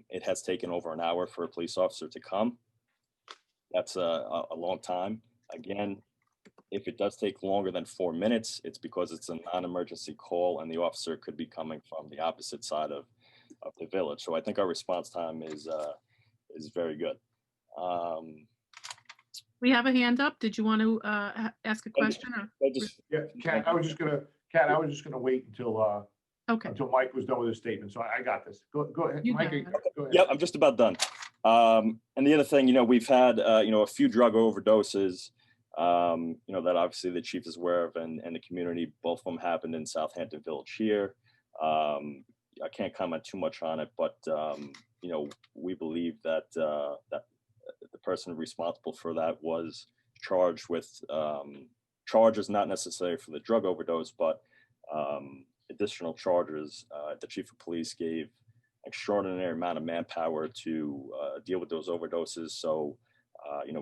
It has taken over an hour for a police officer to come. That's a long time. Again, if it does take longer than 4 minutes, it's because it's a non-emergency call and the officer could be coming from the opposite side of the village. So I think our response time is very good. We have a hand up. Did you want to ask a question? Yeah, Kat, I was just gonna wait until Okay. until Mike was done with his statement. So I got this. Go ahead, You Mike. got it. Go ahead. Yep, I'm just about done. And the other thing, we've had, a few drug overdoses, that obviously the chief is aware of, and the community. Both of them happened in Southampton Village here. I can't comment too much on it, but, we believe that that the person responsible for that was charged with charges not necessary for the drug overdose, but additional charges. The chief of police gave extraordinary amount of manpower to deal with those overdoses. So,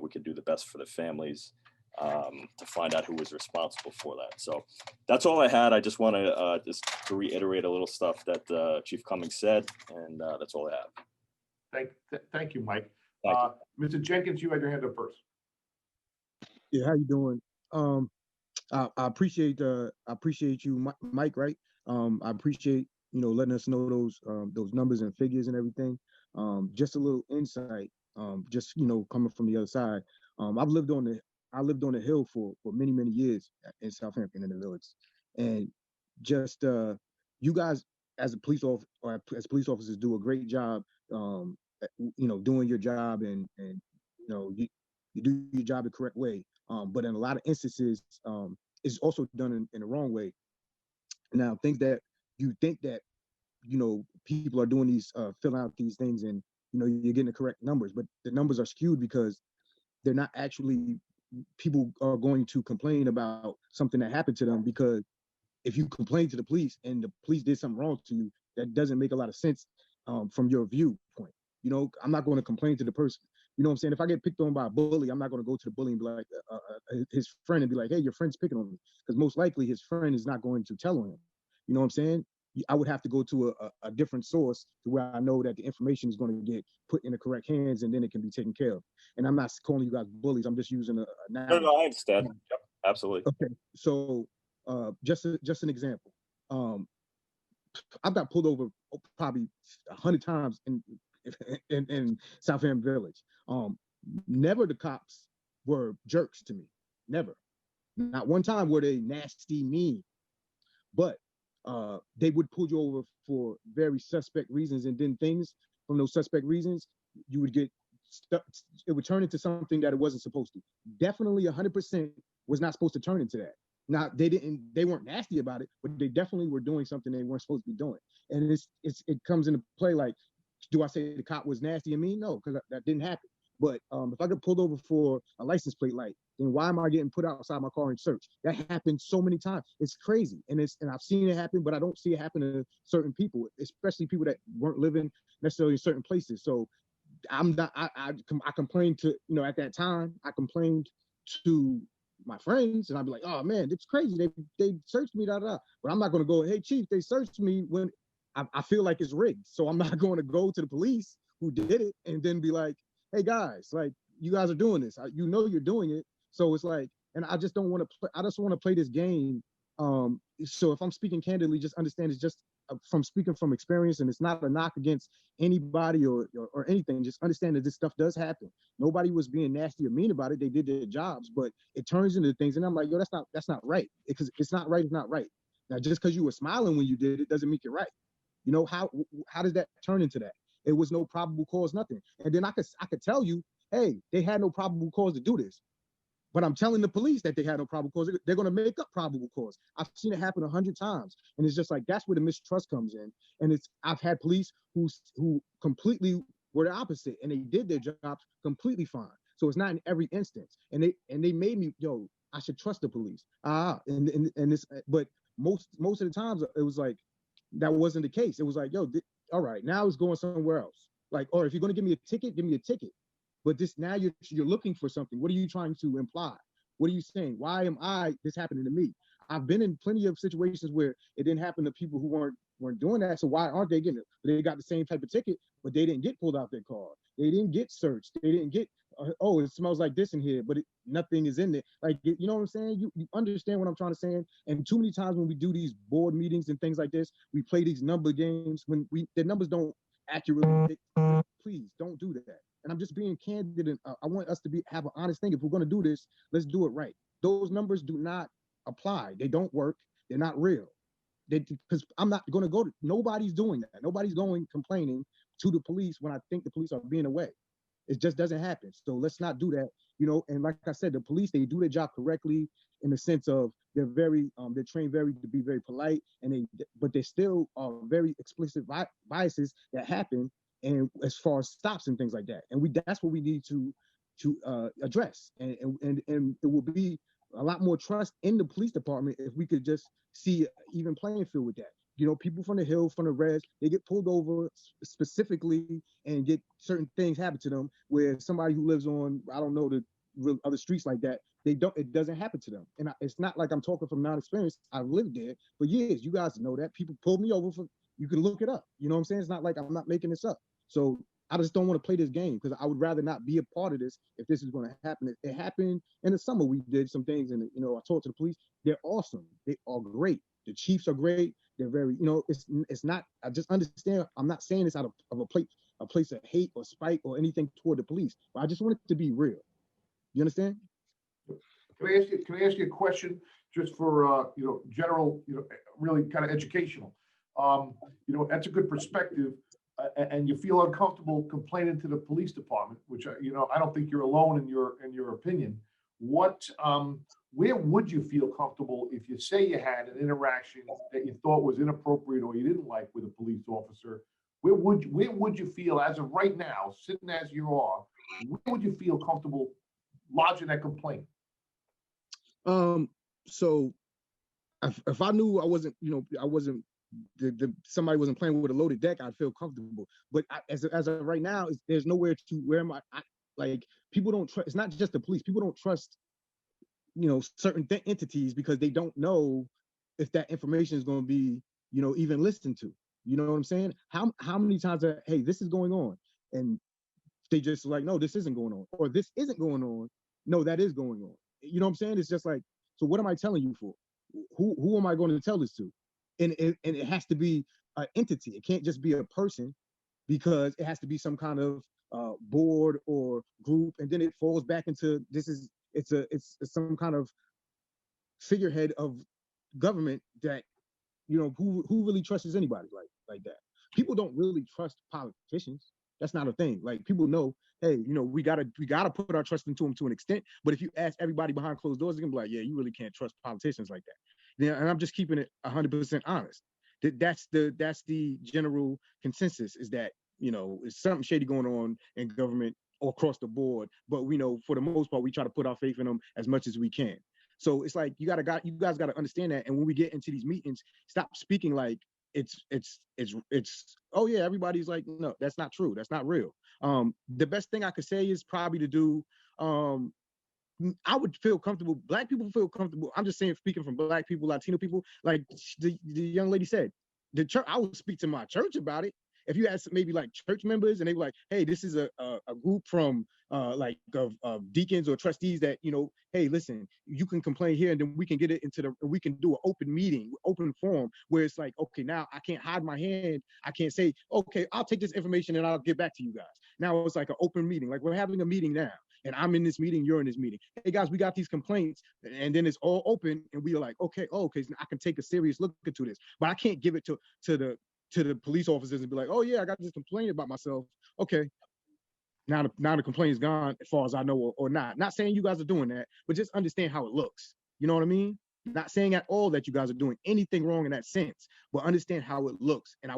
we could do the best for the families to find out who was responsible for that. So that's all I had. I just want to reiterate a little stuff that Chief Cummings said, and that's all I have. Thank you, Mike. Thank Mr. Jenkins, you had your hand up first. Yeah, how you doing? I appreciate you, Mike. Right? I appreciate letting us know those numbers and figures and everything. Just a little insight. Just coming from the other side. I lived on the hill for many years in Southampton in the Village, and just you guys as a police officer or as police officers do a great job. Doing your job and you do your job the correct way. But in a lot of instances, it's also done in the wrong way. Now, you think that people are doing these filling out these things and you're getting the correct numbers, but the numbers are skewed because they're not actually. People are going to complain about something that happened to them, because if you complain to the police and the police did something wrong to you, that doesn't make a lot of sense from your viewpoint. I'm not going to complain to the person. You know what I'm saying? If I get picked on by a bully, I'm not going to go to the bully and be like, his friend and be like, hey, your friend's picking on me. Because most likely his friend is not going to tell on him. You know what I'm saying? I would have to go to a different source to where I know that the information is going to get put in the correct hands and then it can be taken care of. And I'm not calling you guys bullies. I'm just using a No, I understand. Yep, absolutely. Okay. So just an example. I've got pulled over probably 100 times in Southampton Village. Never the cops were jerks to me. Never. Not one time were they nasty, mean. But they would pull you over for very suspect reasons, and then things from those suspect reasons, you would get stuck. It would turn into something that it wasn't supposed to. Definitely 100% was not supposed to turn into that. Now, they weren't nasty about it, but they definitely were doing something they weren't supposed to be doing. And it comes into play like, do I say the cop was nasty and mean? No, because that didn't happen. But if I get pulled over for a license plate light, then why am I getting put outside my car and searched? That happened so many times. It's crazy. And I've seen it happen, but I don't see it happen to certain people, especially people that weren't living necessarily in certain places. So I complained to, at that time, I complained to my friends, and I'd be like, oh man, it's crazy. They searched me, But I'm not going to go, hey chief, they searched me when I feel like it's rigged. So I'm not going to go to the police who did it and then be like, hey guys, like you guys are doing this. You're doing it. So it's like, and I just don't want to play. I just want to play this game. So if I'm speaking candidly, just understand it's just from speaking from experience, and it's not a knock against anybody or anything. Just understand that this stuff does happen. Nobody was being nasty or mean about it. They did their jobs, but it turns into things. And I'm like, yo, that's not right. Because it's not right. It's not right. Now, just because you were smiling when you did it doesn't make it right. How does that turn into that? It was no probable cause, nothing. And then I could tell you, hey, they had no probable cause to do this. But I'm telling the police that they had no probable cause. They're going to make up probable cause. I've seen it happen 100 times. And it's just like, that's where the mistrust comes in. And I've had police who completely were the opposite, and they did their jobs completely fine. So it's not in every instance. And they made me, yo, I should trust the police. But most of the times it was like, that wasn't the case. It was like, yo, all right, now it's going somewhere else. Like, or if you're going to give me a ticket, give me a ticket. But now you're looking for something. What are you trying to imply? What are you saying? Why am this happening to me? I've been in plenty of situations where it didn't happen to people who weren't doing that. So why aren't they getting it? They got the same type of ticket, but they didn't get pulled out their car. They didn't get searched. They didn't get, oh, it smells like this in here, but nothing is in there. Like, you know what I'm saying? You understand what I'm trying to say? And too many times when we do these board meetings and things like this, we play these number games when the numbers don't accurately. Please don't do that. And I'm just being candid, and I want us to have an honest thing. If we're going to do this, let's do it right. Those numbers do not apply. They don't work. They're not real. Because I'm not going to go to, nobody's doing that. Nobody's going complaining to the police when I think the police are being away. It just doesn't happen. So let's not do that. And like I said, the police, they do their job correctly in the sense of they're trained to be very polite, but they still are very explicit biases that happen. And as far as stops and things like that, and that's what we need to address, and it will be a lot more trust in the police department if we could just see even playing field with that. You know, people from the Hill, from the res, they get pulled over specifically and get certain things happen to them, where somebody who lives on, I don't know, the other streets like that, it doesn't happen to them. And it's not like I'm talking from non-experience. I've lived there for years. You guys know that. People pulled me over you can look it up. You know what I'm saying? It's not like I'm not making this up. So I just don't want to play this game, because I would rather not be a part of this if this is going to happen. It happened in the summer. We did some things, and I talked to the police. They're awesome. They are great. The chiefs are great. They're very, it's not. I just understand. I'm not saying this out of a place of hate or spite or anything toward the police. But I just want it to be real. You understand? Can I ask you a question just for general, really kind of educational? That's a good perspective. And you feel uncomfortable complaining to the police department, which I don't think you're alone in your opinion. Where would you feel comfortable if you say you had an interaction that you thought was inappropriate or you didn't like with a police officer? Where would you feel, as of right now, sitting as you are, where would you feel comfortable lodging that complaint? So if I knew I wasn't, somebody wasn't playing with a loaded deck, I'd feel comfortable. But as of right now, there's nowhere to where like people don't trust. It's not just the police. People don't trust, certain entities, because they don't know if that information is going to be, even listened to. You know what I'm saying? How many times hey, this is going on, and they just like, no, this isn't going on, or this isn't going on. No, that is going on. You know what I'm saying? It's just like, so what am I telling you for? Who am I going to tell this to? And it has to be an entity. It can't just be a person, because it has to be some kind of board or group, and then it falls back into it's some kind of figurehead of government that who really trusts anybody like that. People don't really trust politicians. That's not a thing. Like, people know, hey, we gotta put our trust into them to an extent. But if you ask everybody behind closed doors, they're gonna be like, yeah, you really can't trust politicians like that. And I'm just keeping it 100% honest. That's the general consensus, is that it's something shady going on in government or across the board. But we know, for the most part, we try to put our faith in them as much as we can. So it's like you guys got to understand that. And when we get into these meetings, stop speaking like it's oh yeah, everybody's like, no, that's not true. That's not real. The best thing I could say is probably to do. I would feel comfortable. Black people feel comfortable. I'm just saying, speaking from Black people, Latino people, like the young lady said, the church. I would speak to my church about it. If you ask maybe like church members, and they were like, hey, this is a group from of deacons or trustees that, hey, listen, you can complain here, and then we can get it we can do an open meeting, open forum, where it's like, okay, now I can't hide my hand. I can't say, okay, I'll take this information and I'll get back to you guys. Now it's like an open meeting. Like, we're having a meeting now, and I'm in this meeting, you're in this meeting. Hey guys, we got these complaints, and then it's all open, and we are like, okay, so I can take a serious look into this, but I can't give it to the police officers and be like, oh yeah, I got this complaint about myself. Okay, now the complaint is gone, as far as I know, or not. Not saying you guys are doing that, but just understand how it looks. You know what I mean? Not saying at all that you guys are doing anything wrong in that sense, but understand how it looks. And I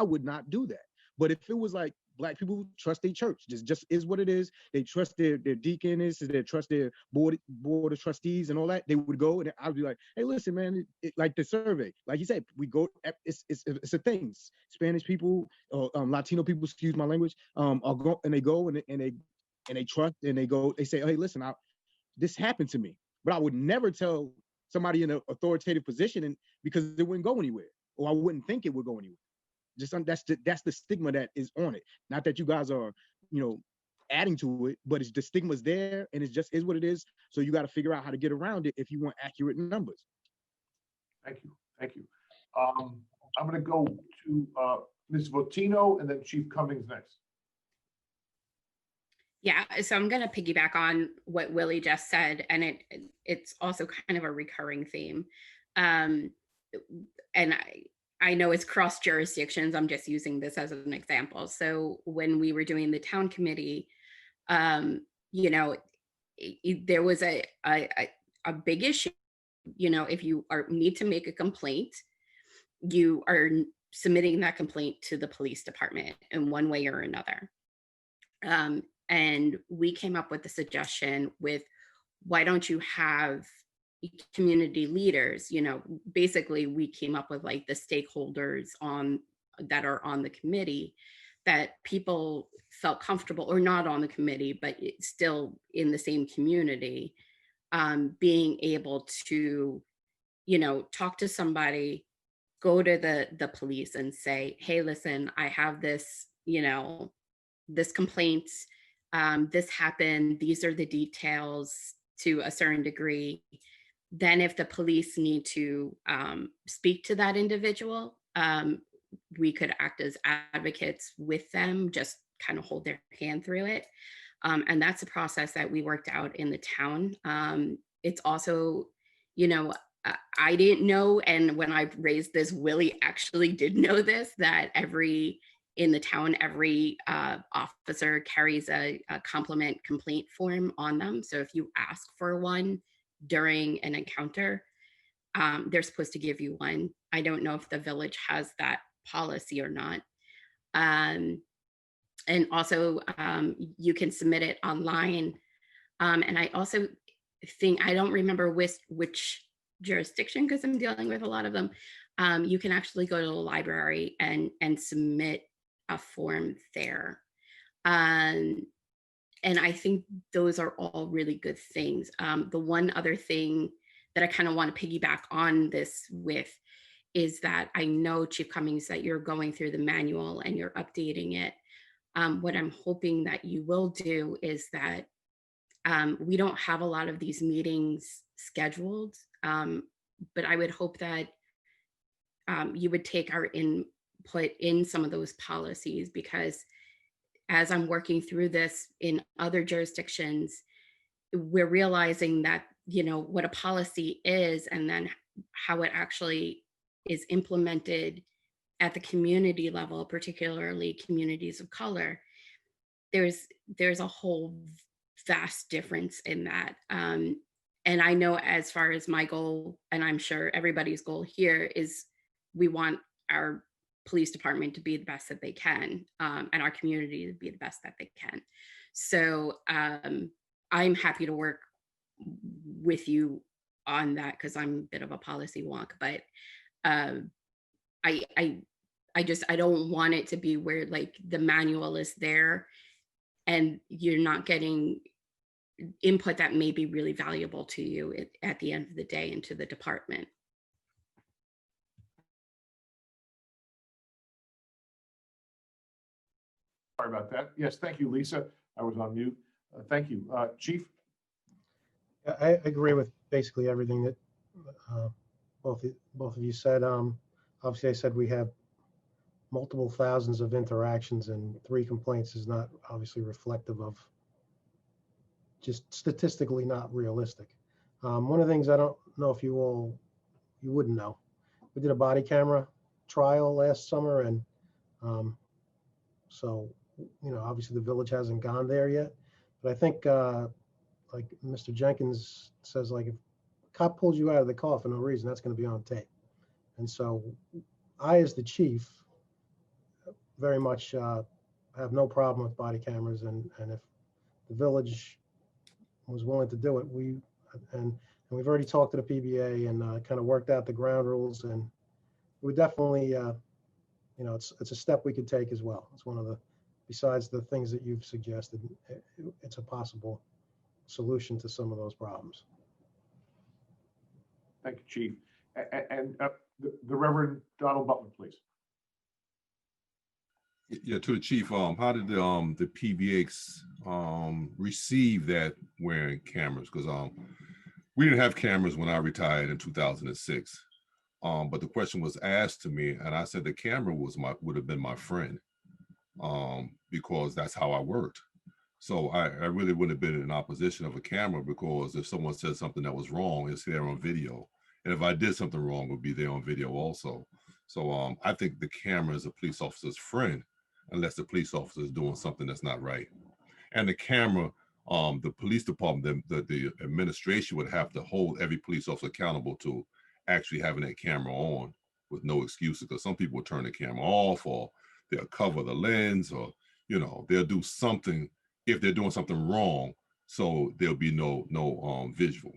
would not do that. But if it was like, Black people trust their church, just is what it is. They trust their deaconess, they trust their board of trustees and all that. They would go, and I'd be like, hey, listen, man, like the survey, like you said, we go, it's a thing. Spanish people, Latino people, excuse my language, are go, and they go and they trust, and they go, they say, hey, listen, this happened to me, but I would never tell somebody in an authoritative position, and because it wouldn't go anywhere, or I wouldn't think it would go anywhere. Just that's the stigma that is on it. Not that you guys are, adding to it, but it's the stigma's there, and it just is what it is. So you got to figure out how to get around it if you want accurate numbers. Thank you. I'm going to go to Ms. Votino and then Chief Cummings next. Yeah, so I'm going to piggyback on what Willie just said, and it's also kind of a recurring theme. And I know it's cross jurisdictions. I'm just using this as an example. So when we were doing the town committee, there was a big issue. If you need to make a complaint, you are submitting that complaint to the police department in one way or another. And we came up with the suggestion with, why don't you have community leaders, basically we came up with like the stakeholders that are on the committee, that people felt comfortable, or not on the committee, but still in the same community, being able to, talk to somebody, go to the police and say, hey, listen, I have this, this complaint, this happened, these are the details to a certain degree. Then if the police need to speak to that individual, we could act as advocates with them, just kind of hold their hand through it. And that's a process that we worked out in the town. It's also, I didn't know, and when I raised this, Willie actually did know this, that in the town, every officer carries a compliment complaint form on them. So if you ask for one during an encounter, they're supposed to give you one. I don't know if the village has that policy or not. And also you can submit it online. And I also think, I don't remember which jurisdiction, because I'm dealing with a lot of them. You can actually go to the library and submit a form there. And I think those are all really good things. The one other thing that I kind of want to piggyback on this with is that I know, Chief Cummings, that you're going through the manual and you're updating it. What I'm hoping that you will do is that we don't have a lot of these meetings scheduled, but I would hope that you would take our input in some of those policies, because as I'm working through this in other jurisdictions, we're realizing that, what a policy is and then how it actually is implemented at the community level, particularly communities of color, there's a whole vast difference in that. And I know, as far as my goal, and I'm sure everybody's goal here, is we want our police department to be the best that they can, and our community to be the best that they can. So I'm happy to work with you on that, because I'm a bit of a policy wonk, but I don't want it to be where like the manual is there and you're not getting input that may be really valuable to you at the end of the day and to the department. Sorry about that. Yes, thank you, Lisa. I was on mute. Thank you. Chief? I agree with basically everything that both of you said. Obviously, I said we have multiple thousands of interactions, and 3 complaints is not obviously reflective of, just statistically not realistic. One of the things I don't know if you wouldn't know, we did a body camera trial last summer, and so obviously the village hasn't gone there yet, but I think like Mr. Jenkins says, like if a cop pulls you out of the car for no reason, that's going to be on tape. And so I, as the chief, very much have no problem with body cameras, and if the village was willing to do it, and we've already talked to the PBA and kind of worked out the ground rules, and we definitely it's a step we could take as well. It's one of the, besides the things that you've suggested, it's a possible solution to some of those problems. Thank you, Chief. And the Reverend Donald Butler, please. Yeah, to the chief, how did the PBX receive that wearing cameras? Because we didn't have cameras when I retired in 2006. But the question was asked to me, and I said the camera would have been my friend, because that's how I worked. So I really wouldn't have been in opposition of a camera, because if someone said something that was wrong, it's there on video. And if I did something wrong, it would be there on video also. So I think the camera is a police officer's friend, unless the police officer is doing something that's not right. And the camera, the police department, the administration would have to hold every police officer accountable to actually having that camera on with no excuses, because some people will turn the camera off, or they'll cover the lens, or they'll do something if they're doing something wrong, so there'll be no visual.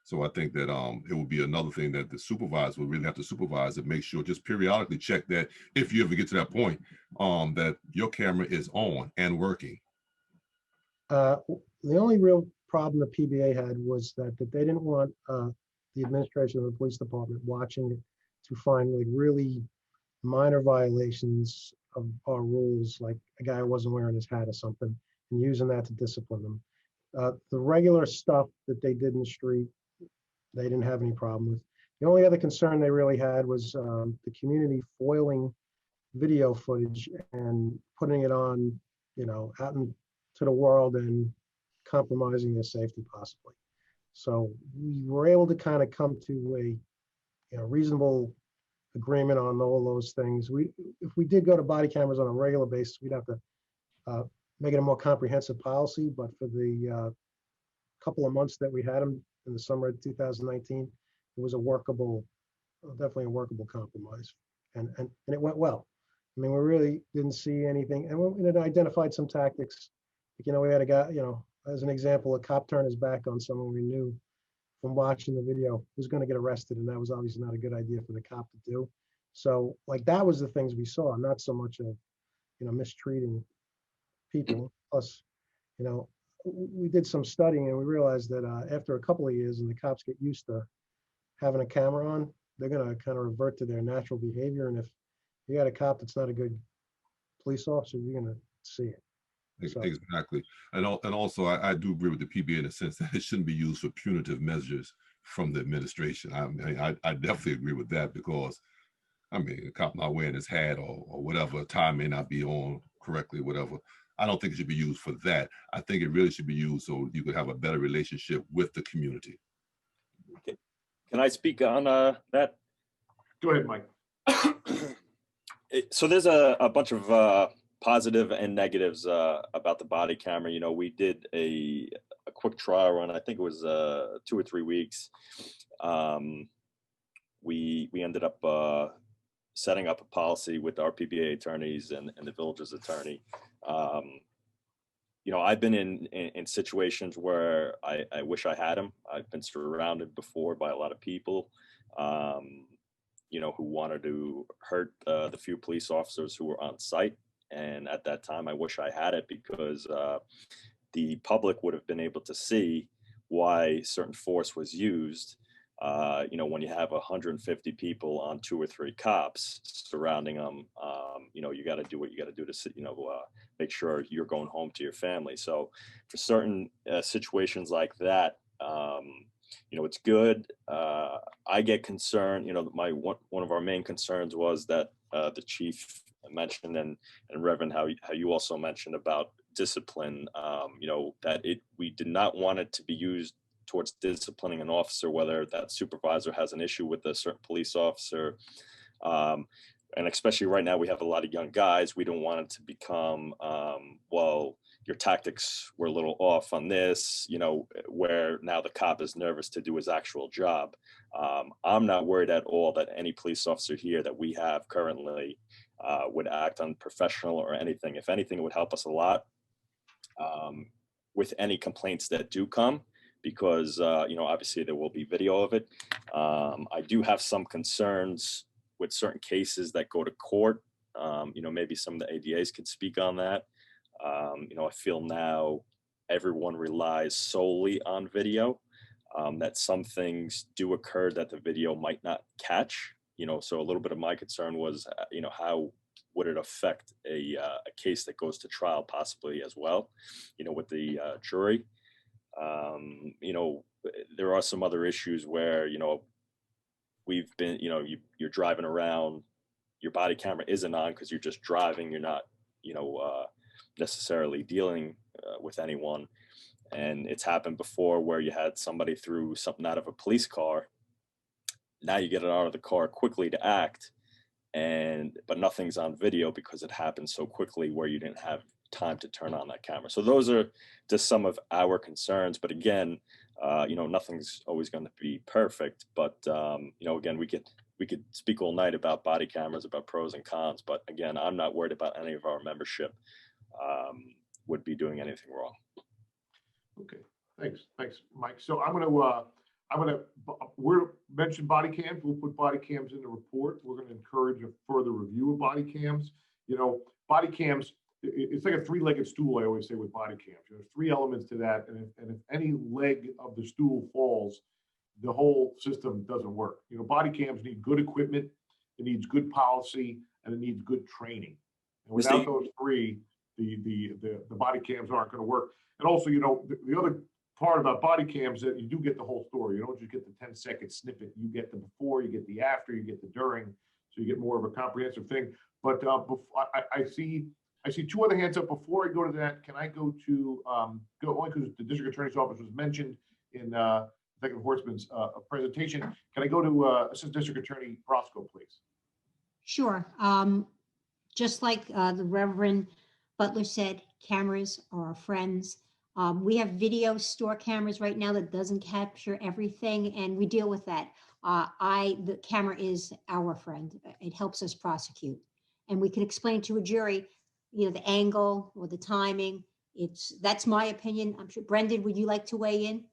So I think that it would be another thing that the supervisor would really have to supervise and make sure, just periodically check that if you ever get to that point, that your camera is on and working. The only real problem the PBA had was that they didn't want the administration of the police department watching it to find like really minor violations of our rules, like a guy wasn't wearing his hat or something, and using that to discipline them. The regular stuff that they did in the street, they didn't have any problem with. The only other concern they really had was the community foiling video footage and putting it on, out into the world and compromising their safety possibly. So we were able to kind of come to a reasonable agreement on all those things. If we did go to body cameras on a regular basis, we'd have to make it a more comprehensive policy. But for the couple of months that we had them in the summer of 2019, it was definitely a workable compromise, and it went well. I mean, we really didn't see anything, and it identified some tactics. Like, we had a guy, as an example, a cop turned his back on someone we knew from watching the video was going to get arrested, and that was obviously not a good idea for the cop to do. So, like, that was the things we saw, not so much of, mistreating people. Plus, we did some studying and we realized that after a couple of years and the cops get used to having a camera on, they're going to kind of revert to their natural behavior. And if you got a cop that's not a good police officer, you're going to see it. Exactly. And also, I do agree with the PBA in the sense that it shouldn't be used for punitive measures from the administration. I definitely agree with that, because, a cop not wearing his hat or whatever, time may not be on correctly, whatever. I don't think it should be used for that. I think it really should be used so you could have a better relationship with the community. Can I speak on that? Go ahead, Mike. So there's a bunch of positive and negatives about the body camera. We did a quick trial run. I think it was 2 or 3 weeks. We ended up setting up a policy with our PBA attorneys and the village's attorney. I've been in situations where I wish I had them. I've been surrounded before by a lot of people, who wanted to hurt the few police officers who were on site. And at that time, I wish I had it, because the public would have been able to see why certain force was used. When you have 150 people on 2 or 3 cops surrounding them, you got to do what you got to do to, make sure you're going home to your family. So for certain situations like that, it's good. I get concerned. One of our main concerns was that the chief mentioned, and Reverend, how you also mentioned about discipline. That we did not want it to be used towards disciplining an officer, whether that supervisor has an issue with a certain police officer. And especially right now, we have a lot of young guys. We don't want it to become, well, your tactics were a little off on this, where now the cop is nervous to do his actual job. I'm not worried at all that any police officer here that we have currently would act unprofessional or anything. If anything, it would help us a lot with any complaints that do come, because, obviously there will be video of it. I do have some concerns with certain cases that go to court. Maybe some of the ADAs could speak on that. I feel now everyone relies solely on video, that some things do occur that the video might not catch. So a little bit of my concern was, how would it affect a case that goes to trial possibly as well, with the jury. There are some other issues where, we've been, you're driving around, your body camera isn't on because you're just driving, you're not, necessarily dealing with anyone. And it's happened before where you had somebody threw something out of a police car. Now you get it out of the car quickly to act, but nothing's on video because it happened so quickly where you didn't have time to turn on that camera. So those are just some of our concerns. But again, nothing's always going to be perfect. But again, we could speak all night about body cameras, about pros and cons. But again, I'm not worried about any of our membership would be doing anything wrong. Okay, thanks, Mike. So I'm we're mentioned body cams. We'll put body cams in the report. We're going to encourage a further review of body cams. You know, body cams, it's like a three-legged stool, I always say with body cams. There's three elements to that. And if any leg of the stool falls, the whole system doesn't work. You know, body cams need good equipment, it needs good policy, and it needs good training. And without those three, the body cams aren't going to work. And also, you know, the other part about body cams that you do get the whole story. You don't just get the 10-second snippet. You get the before, you get the after, you get the during. So you get more of a comprehensive thing. But I see two other hands up. Before I go to that, can I go to only because the district attorney's office was mentioned in Executive Horstman's presentation. Can I go to Assistant District Attorney Roscoe, please? Sure. Just like the Reverend Butler said, cameras are our friends. We have video store cameras right now that doesn't capture everything, and we deal with that. The camera is our friend. It helps us prosecute, and we can explain to a jury, you know, the angle or the timing. That's my opinion. I'm sure, Brendan, would you like to weigh in?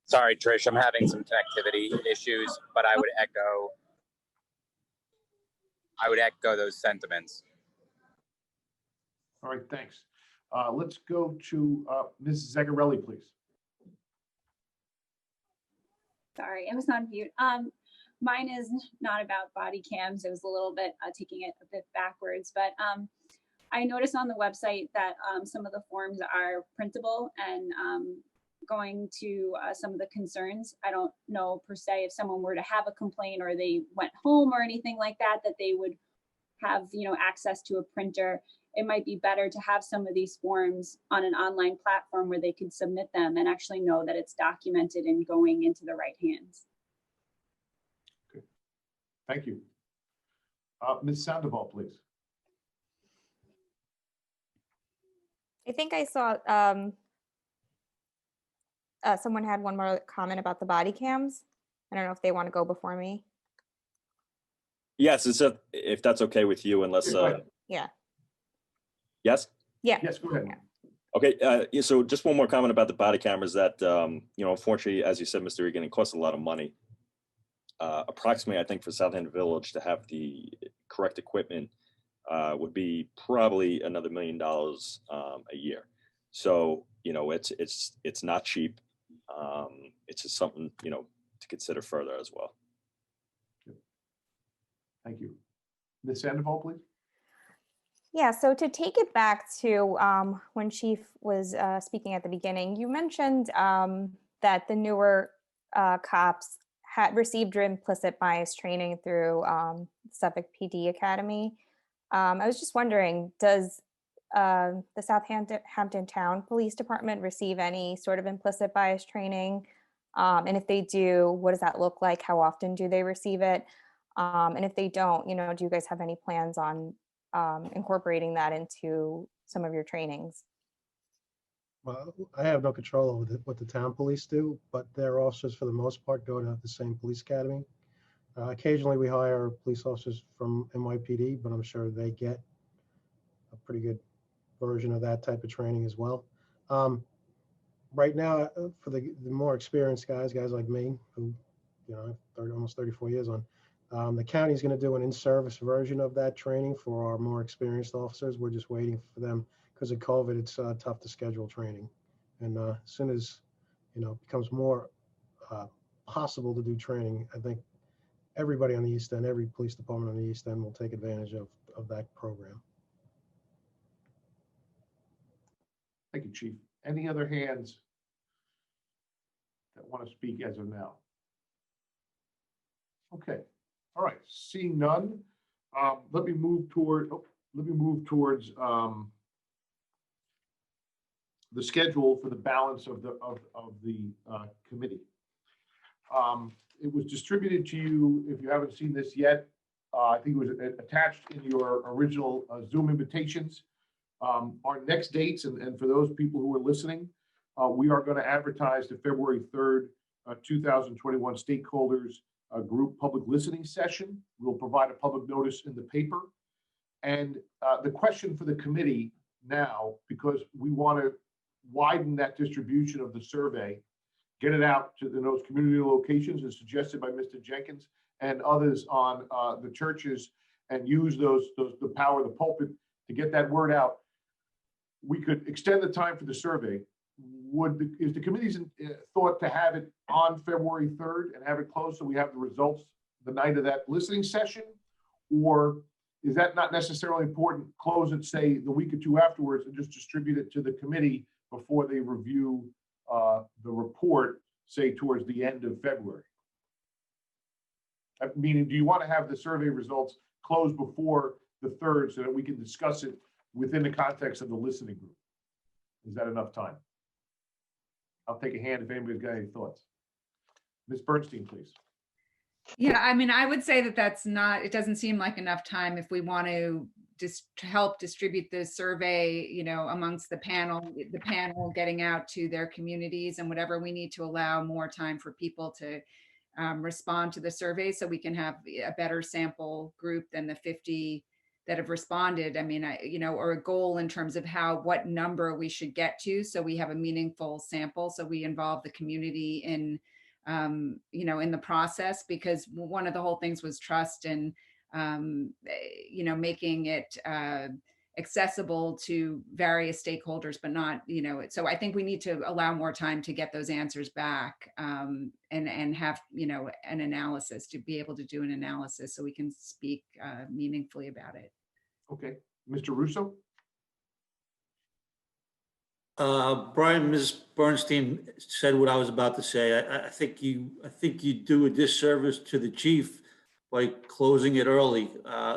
Sorry, Trish, I'm having some connectivity issues, but I would echo those sentiments. All right, thanks. Let's go to Ms. Zagarelli, please. Sorry, I was on mute. Mine is not about body cams. It was a little bit taking it a bit backwards, but I noticed on the website that some of the forms are printable and going to some of the concerns. I don't know per se if someone were to have a complaint or they went home or anything like that, that they would have, you know, access to a printer. It might be better to have some of these forms on an online platform where they could submit them and actually know that it's documented and going into the right hands. Okay. Thank you. Ms. Sandoval, please. I think I saw someone had one more comment about the body cams. I don't know if they want to go before me. Yes, if that's okay with you, unless. Yeah. Yes? Yeah. Yes, go ahead. Okay, yeah, so just one more comment about the body cameras that, you know, unfortunately, as you said, Mr. Egan, it costs a lot of money. Approximately, I think for Southampton Village to have the correct equipment would be probably another $1 million a year. So, you know, it's not cheap. It's just something, you know, to consider further as well. Thank you. Ms. Sandoval, please. Yeah, so to take it back to when Chief was speaking at the beginning, you mentioned that the newer cops had received implicit bias training through Suffolk PD Academy. I was just wondering, does the Southampton Town Police Department receive any sort of implicit bias training? And if they do, what does that look like? How often do they receive it? And if they don't, you know, do you guys have any plans on incorporating that into some of your trainings? Well, I have no control over what the town police do, but their officers, for the most part, go to the same police academy. Occasionally, we hire police officers from NYPD, but I'm sure they get a pretty good version of that type of training as well. Right now, for the more experienced guys like me, who, you know, almost 34 years on, the county's going to do an in-service version of that training for our more experienced officers. We're just waiting for them because of COVID. It's tough to schedule training, and as soon as, you know, it becomes more possible to do training, I think everybody on the East End, every police department on the East End will take advantage of that program. Thank you, Chief. Any other hands that want to speak as of now? Okay. All right. Seeing none, let me move towards the schedule for the balance of the committee. It was distributed to you. If you haven't seen this yet, I think it was attached in your original Zoom invitations. Our next dates, and for those people who are listening, we are going to advertise the February 3rd, 2021 stakeholders group public listening session. We'll provide a public notice in the paper. And the question for the committee now because we want to widen that distribution of the survey, get it out to those community locations as suggested by Mr. Jenkins and others on the churches, and use the power of the pulpit to get that word out. We could extend the time for the survey. Is the committee's thought to have it on February 3rd and have it closed so we have the results the night of that listening session? Or is that not necessarily important? Close it, say, the week or two afterwards and just distribute it to the committee before they review the report, say, towards the end of February? Meaning, do you want to have the survey results closed before the 3rd so that we can discuss it within the context of the listening group? Is that enough time? I'll take a hand if anybody's got any thoughts. Ms. Bernstein, please. Yeah, I mean, I would say that that's not, it doesn't seem like enough time if we want to just help distribute the survey, you know, amongst the panel getting out to their communities and whatever. We need to allow more time for people to respond to the survey so we can have a better sample group than the 50 that have responded. I mean, you know, or a goal in terms of what number we should get to so we have a meaningful sample, so we involve the community in you know, in the process, because one of the whole things was trust and you know, making it accessible to various stakeholders, but not, you know, so I think we need to allow more time to get those answers back and have, you know, an analysis, to be able to do an analysis so we can speak meaningfully about it. Okay, Mr. Russo? Brian, Ms. Bernstein said what I was about to say. I think you do a disservice to the chief by closing it early.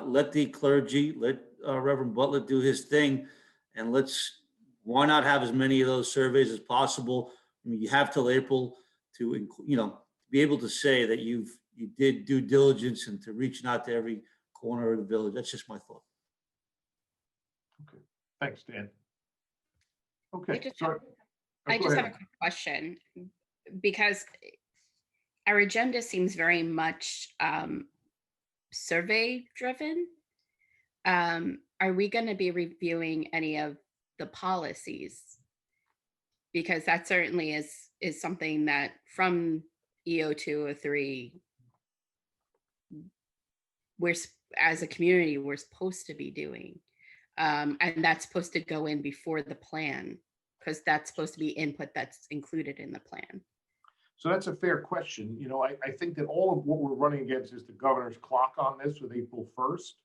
Let the clergy, let Reverend Butler do his thing, and why not have as many of those surveys as possible? I mean, you have till April to, you know, be able to say that you did due diligence and to reach out to every corner of the village. That's just my thought. Okay, thanks, Dan. Okay, I just have a quick question, because our agenda seems very much survey driven. Are we going to be reviewing any of the policies? Because that certainly is something that from EO203, we're, as a community, we're supposed to be doing. And that's supposed to go in before the plan, because that's supposed to be input that's included in the plan. So that's a fair question. You know, I think that all of what we're running against is the governor's clock on this with April 1st.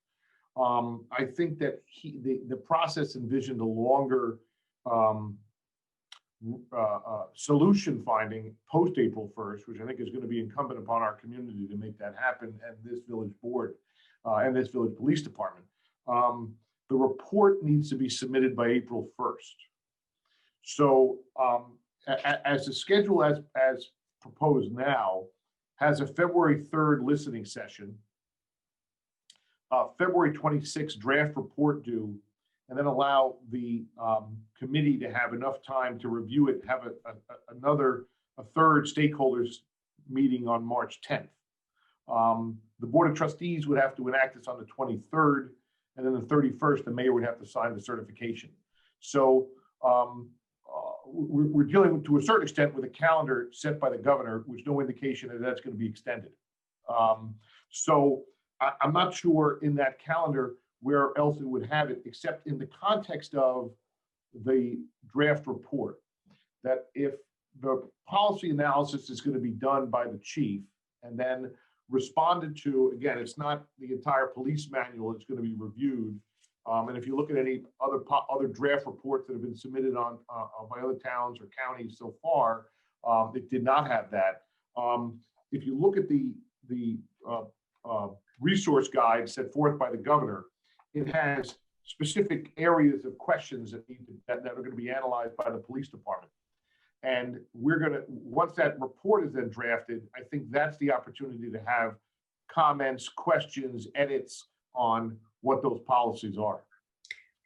I think that the process envisioned a longer solution finding post April 1st, which I think is going to be incumbent upon our community to make that happen, and this village board and this village police department. The report needs to be submitted by April 1st. So as the schedule as proposed now has a February 3rd listening session, February 26th draft report due, and then allow the committee to have enough time to review it, have a third stakeholders meeting on March 10th. The Board of Trustees would have to enact this on the 23rd, and then the 31st, the mayor would have to sign the certification. So we're dealing with, to a certain extent, with a calendar set by the governor, with no indication that that's going to be extended. So I'm not sure in that calendar where else it would have it, except in the context of the draft report, that if the policy analysis is going to be done by the chief and then responded to, again, it's not the entire police manual, it's going to be reviewed. And if you look at any other draft reports that have been submitted on by other towns or counties so far, it did not have that. If you look at the resource guide set forth by the governor, it has specific areas of questions that are going to be analyzed by the police department. And we're going to, once that report is then drafted, I think that's the opportunity to have comments, questions, edits on what those policies are.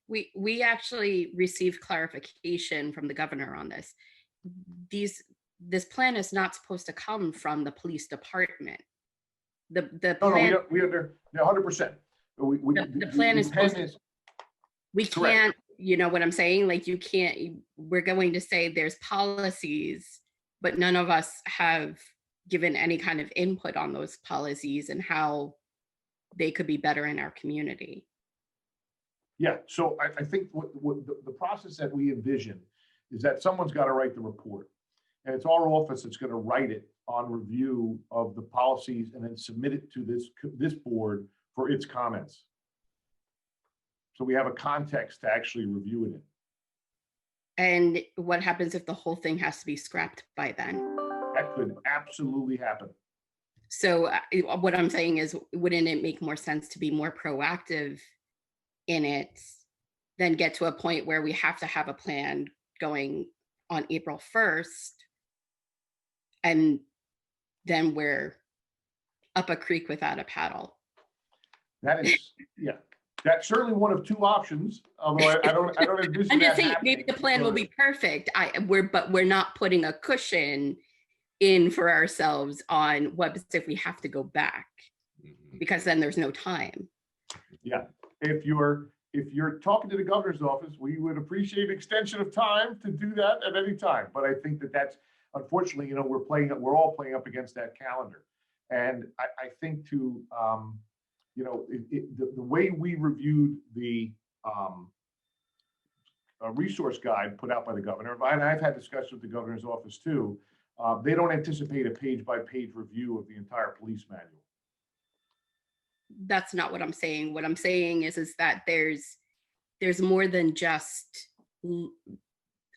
We actually received clarification from the governor on this. This plan is not supposed to come from the police department. The plan. No, we 100%. The plan is supposed to. We can't You know what I'm saying? Like you can't, we're going to say there's policies, but none of us have given any kind of input on those policies and how they could be better in our community. Yeah, so I think what the process that we envision is that someone's got to write the report. And it's our office that's going to write it on review of the policies and then submit it to this board for its comments. So we have a context to actually review it in. And what happens if the whole thing has to be scrapped by then? That could absolutely happen. So what I'm saying is, wouldn't it make more sense to be more proactive in it than get to a point where we have to have a plan going on April 1st and then we're up a creek without a paddle? That is, yeah, that's certainly one of two options. Although I don't envision I'm just that saying, maybe happening. the plan will be perfect. But we're not putting a cushion in for ourselves on what if we have to go back, because then there's no time. Yeah, if you're talking to the governor's office, we would appreciate extension of time to do that at any time. But I think that's unfortunately, you know, we're all playing up against that calendar. And I think to, you know, the way we reviewed the resource guide put out by the governor, and I've had discussions with the governor's office too, they don't anticipate a page-by-page review of the entire police manual. That's not what I'm saying. What I'm saying is that there's more than just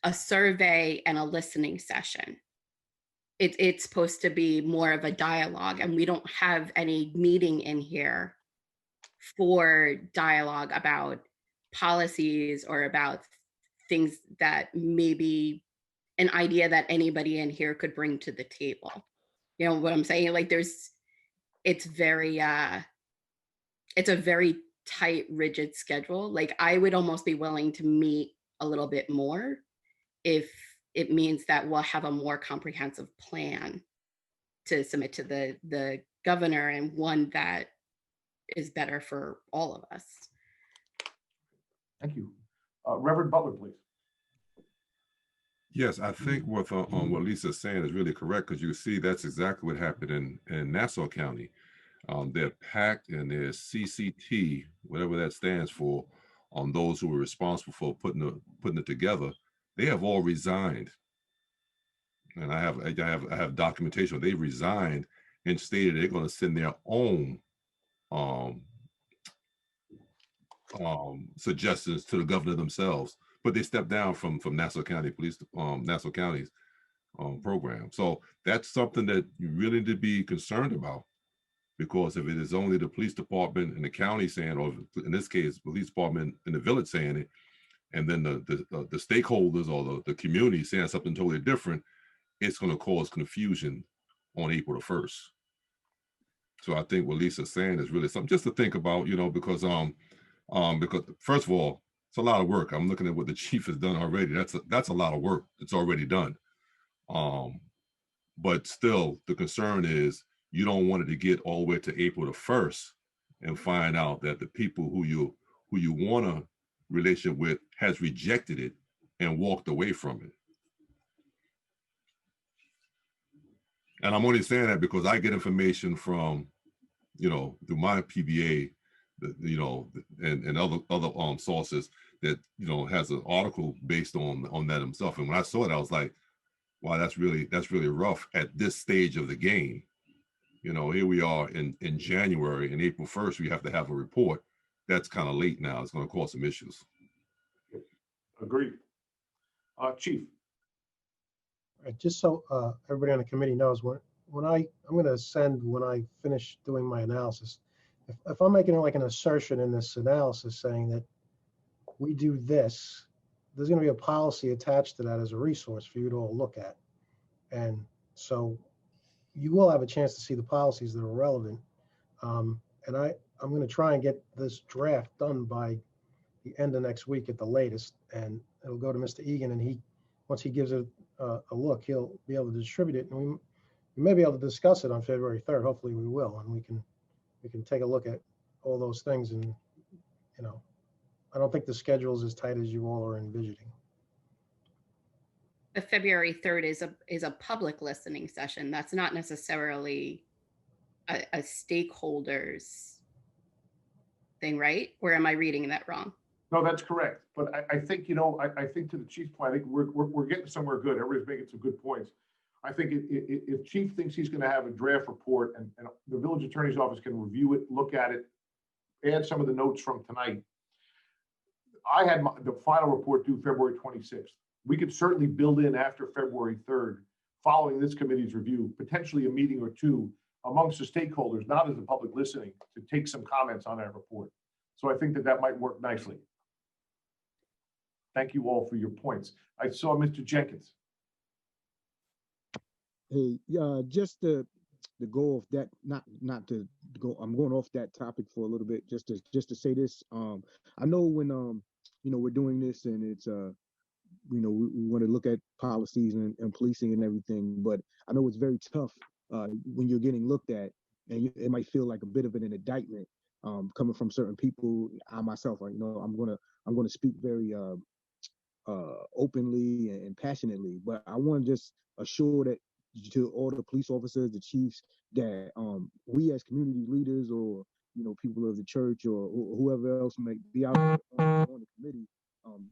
a survey and a listening session. It's supposed to be more of a dialogue, and we don't have any meeting in here for dialogue about policies or about things that maybe an idea that anybody in here could bring to the table. You know what I'm saying? Like it's a very tight, rigid schedule. Like I would almost be willing to meet a little bit more if it means that we'll have a more comprehensive plan to submit to the governor, and one that is better for all of us. Thank you. Reverend Butler, please. Yes, I think what Lisa's saying is really correct, because you see that's exactly what happened in Nassau County. They're packed, and there's CCT, whatever that stands for, on those who were responsible for putting it together. They have all resigned, and I have documentation. They resigned and stated they're going to send their own suggestions to the governor themselves. But they stepped down from Nassau County Police, Nassau County's program. So that's something that you really need to be concerned about, because if it is only the police department and the county saying, or in this case, police department and the village saying it, and then the stakeholders or the community saying something totally different, it's going to cause confusion on April the 1st. So I think what Lisa's saying is really something just to think about, you know, because first of all, it's a lot of work. I'm looking at what the chief has done already. That's a lot of work. It's already done. But still, the concern is you don't want it to get all the way to April the 1st and find out that the people who you want a relationship with has rejected it and walked away from it. And I'm only saying that because I get information from, you know, through my PBA, you know, and other sources that, you know, has an article based on that himself. And when I saw it, I was like, wow, that's really rough at this stage of the game. You know, here we are in January, and April 1st, we have to have a report. That's kind of late now. It's going to cause some issues. Agreed. Chief. Just so everybody on the committee knows, when I'm going to send, when I finish doing my analysis, if I'm making like an assertion in this analysis saying that we do this, there's going to be a policy attached to that as a resource for you to all look at. And so you will have a chance to see the policies that are relevant. And I'm going to try and get this draft done by the end of next week at the latest. And it'll go to Mr. Egan, and once he gives it a look, he'll be able to distribute it. And we may be able to discuss it on February 3rd. Hopefully we will. And we can take a look at all those things and, you know, I don't think the schedule is as tight as you all are envisioning. The February 3rd is a public listening session. That's not necessarily a stakeholders thing, right? Or am I reading that wrong? No, that's correct. But I think, you know, I think to the chief's point, I think we're getting somewhere good. Everybody's making some good points. I think if chief thinks he's going to have a draft report and the village attorney's office can review it, look at it, add some of the notes from tonight. I had the final report due February 26th. We could certainly build in after February 3rd, following this committee's review, potentially a meeting or two amongst the stakeholders, not as the public listening, to take some comments on that report. So I think that might work nicely. Thank you all for your points. I saw Mr. Jenkins. Hey, just to go off that, not to go, I'm going off that topic for a little bit, just to say this. I know when you know, we're doing this and it's you know, we want to look at policies and policing and everything, but I know it's very tough when you're getting looked at, and it might feel like a bit of an indictment coming from certain people. I myself, you know, I'm gonna speak very openly and passionately, but I want to just assure that to all the police officers, the chiefs, that we as community leaders, or you know, people of the church, or whoever else might be out there on the committee,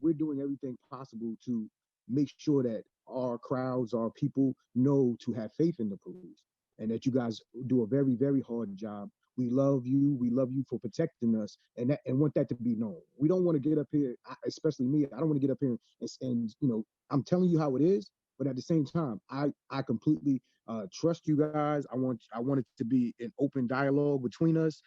we're doing everything possible to make sure that our crowds, our people know to have faith in the police, and that you guys do a very, very hard job. We love you. We love you for protecting us, and want that to be known. We don't want to get up here, especially me. I don't want to get up here and you know, I'm telling you how it is, but at the same time, I completely trust you guys. I want it to be an open dialogue between us.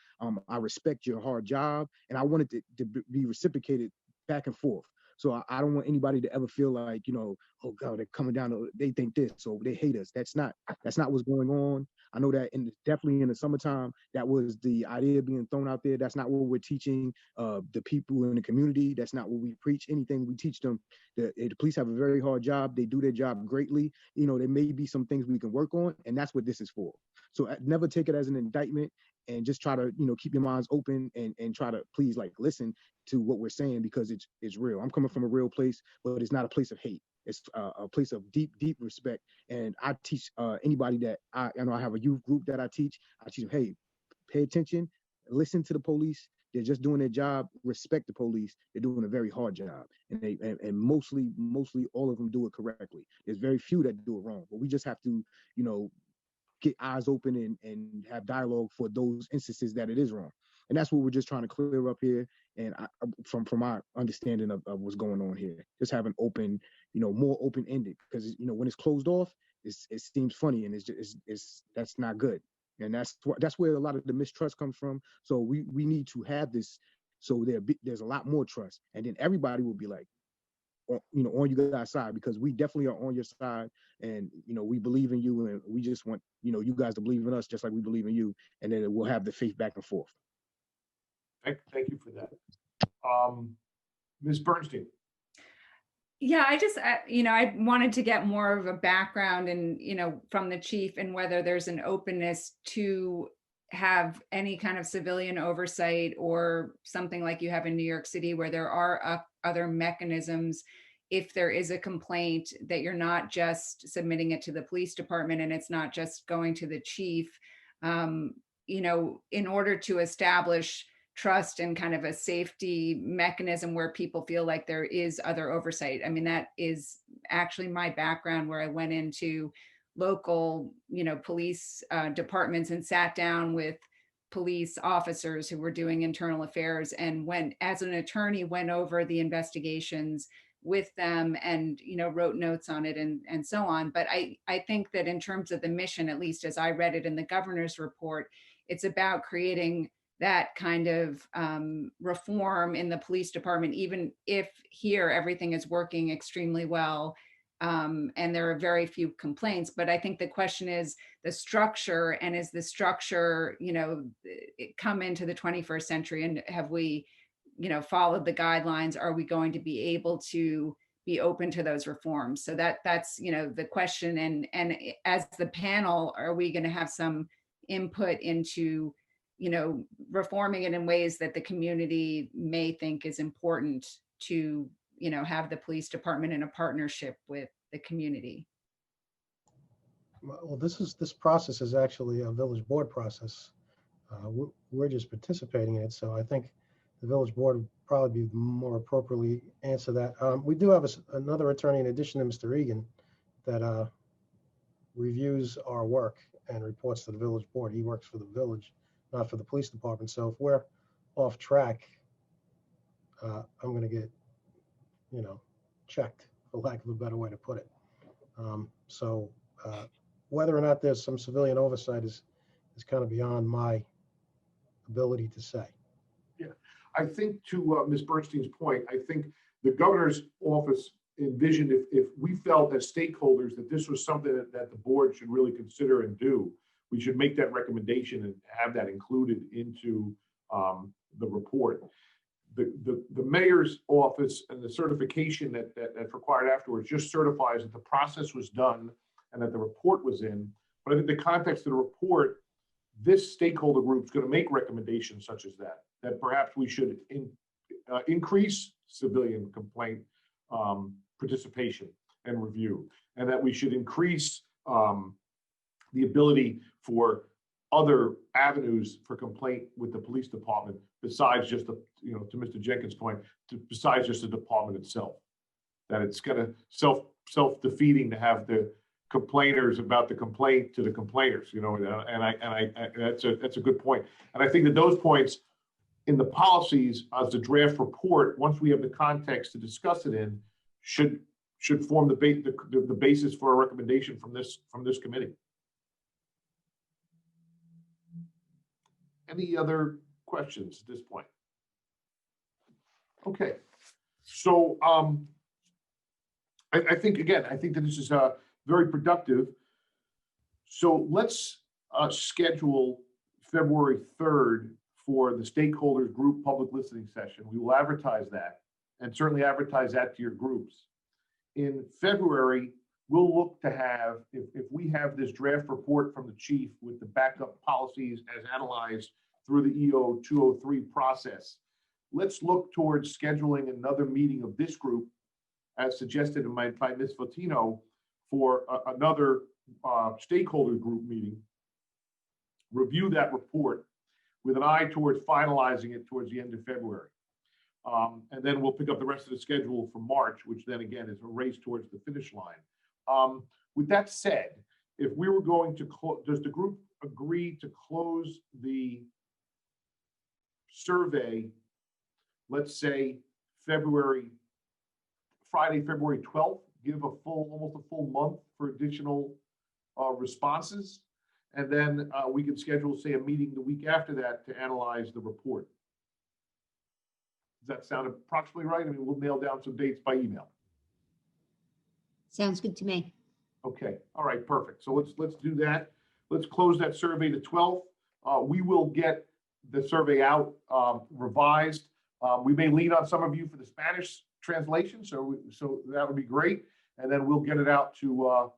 I respect your hard job, and I want it to be reciprocated back and forth. So I don't want anybody to ever feel like, you know, oh God, they're coming down, they think this, so they hate us. That's not what's going on. I know that definitely in the summertime, that was the idea being thrown out there. That's not what we're teaching the people in the community. That's not what we preach. Anything we teach them, the police have a very hard job. They do their job greatly. You know, there may be some things we can work on, and that's what this is for. So never take it as an indictment, and just try to, you know, keep your minds open and try to please, like, listen to what we're saying, because it's real. I'm coming from a real place, but it's not a place of hate. It's a place of deep, deep respect. And I teach anybody that I know, I have a youth group that I teach them, hey, pay attention, listen to the police. They're just doing their job. Respect the police. They're doing a very hard job, and mostly all of them do it correctly. There's very few that do it wrong, but we just have to, you know, get eyes open and have dialogue for those instances that it is wrong. And that's what we're just trying to clear up here. And from my understanding of what's going on here, just have an open, you know, more open-ended, because, you know, when it's closed off, it seems funny, and it's that's not good. And that's where a lot of the mistrust comes from. So we need to have this, so there's a lot more trust, and then everybody will be like, you know, on you guys' side, because we definitely are on your side, and, you know, we believe in you, and we just want, you know, you guys to believe in us just like we believe in you, and then we'll have the faith back and forth. Thank you for that. Ms. Bernstein. Yeah, I just, you know, I wanted to get more of a background and, you know, from the chief, and whether there's an openness to have any kind of civilian oversight, or something like you have in New York City, where there are other mechanisms. If there is a complaint, that you're not just submitting it to the police department, and it's not just going to the chief, you know, in order to establish trust and kind of a safety mechanism where people feel like there is other oversight. I mean, that is actually my background, where I went into local, you know, police departments and sat down with police officers who were doing internal affairs, and went, as an attorney, went over the investigations with them, and, you know, wrote notes on it, and so on. But I think that in terms of the mission, at least as I read it in the governor's report, it's about creating that kind of reform in the police department, even if here everything is working extremely well, and there are very few complaints. But I think the question is the structure, and is the structure, you know, come into the 21st century, and have we, you know, followed the guidelines? Are we going to be able to be open to those reforms? So that's, you know, the question. And as the panel, are we going to have some input into reforming it in ways that the community may think is important to, have the police department in a partnership with the community. Well, this process is actually a village board process. We're just participating in it, so I think the village board would probably be more appropriately answer that. We do have another attorney in addition to Mr. Egan that reviews our work and reports to the village board. He works for the village, not for the police department. So if we're off track, I'm going to get, checked, for lack of a better way to put it. Whether or not there's some civilian oversight is kind of beyond my ability to say. Yeah, I think to Ms. Bernstein's point, I think the governor's office envisioned if we felt as stakeholders that this was something that the board should really consider and do, we should make that recommendation and have that included into the report. The mayor's office and the certification that's required afterwards just certifies that the process was done and that the report was in. But I think the context of the report, this stakeholder group is going to make recommendations such as that perhaps we should increase civilian complaint participation and review, and that we should increase the ability for other avenues for complaint with the police department besides just the, to Mr. Jenkins' point, besides just the department itself. That it's kind of self-defeating to have the complainers about the complaint to the complainers, and that's a good point. And I think that those points in the policies as the draft report, once we have the context to discuss it in, should form the basis for a recommendation from this committee. Any other questions at this point? Okay, so I think that this is very productive. So let's schedule February 3rd for the stakeholders group public listening session. We will advertise that and certainly advertise that to your groups. In February, we'll look to have, if we have this draft report from the chief with the backup policies as analyzed through the EO 203 process, let's look towards scheduling another meeting of this group as suggested by Ms. Fotino for another stakeholder group meeting, review that report with an eye towards finalizing it towards the end of February. And then we'll pick up the rest of the schedule for March, which then again is a race towards the finish line. With that said, if we were going to does the group agree to close the survey, let's say Friday, February 12th, give almost a full month for additional responses. And then we can schedule, say, a meeting the week after that to analyze the report. Does that sound approximately right? I mean, we'll nail down some dates by email. Sounds good to me. Okay, all right, perfect. So let's do that. Let's close that survey the 12th. We will get the survey out revised. We may lean on some of you for the Spanish translation, so that would be great. And then we'll get it out to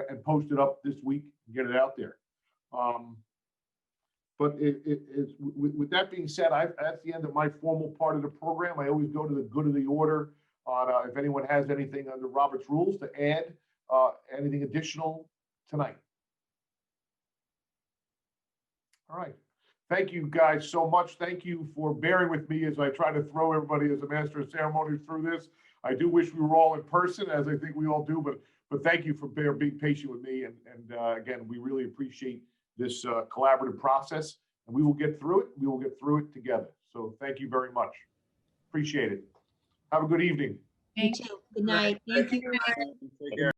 and post it up this week and get it out there. But with that being said, that's the end of my formal part of the program. I always go to the good of the order on if anyone has anything under Robert's rules to add, anything additional tonight. All right. Thank you guys so much. Thank you for bearing with me as I try to throw everybody as a master of ceremonies through this. I do wish we were all in person, as I think we all do, but thank you for being patient with me. And again, we really appreciate this collaborative process, and we will get through it. We will get through it together. So thank you very much. Appreciate it. Have a good evening. You too. Good night. Thank you. Take care.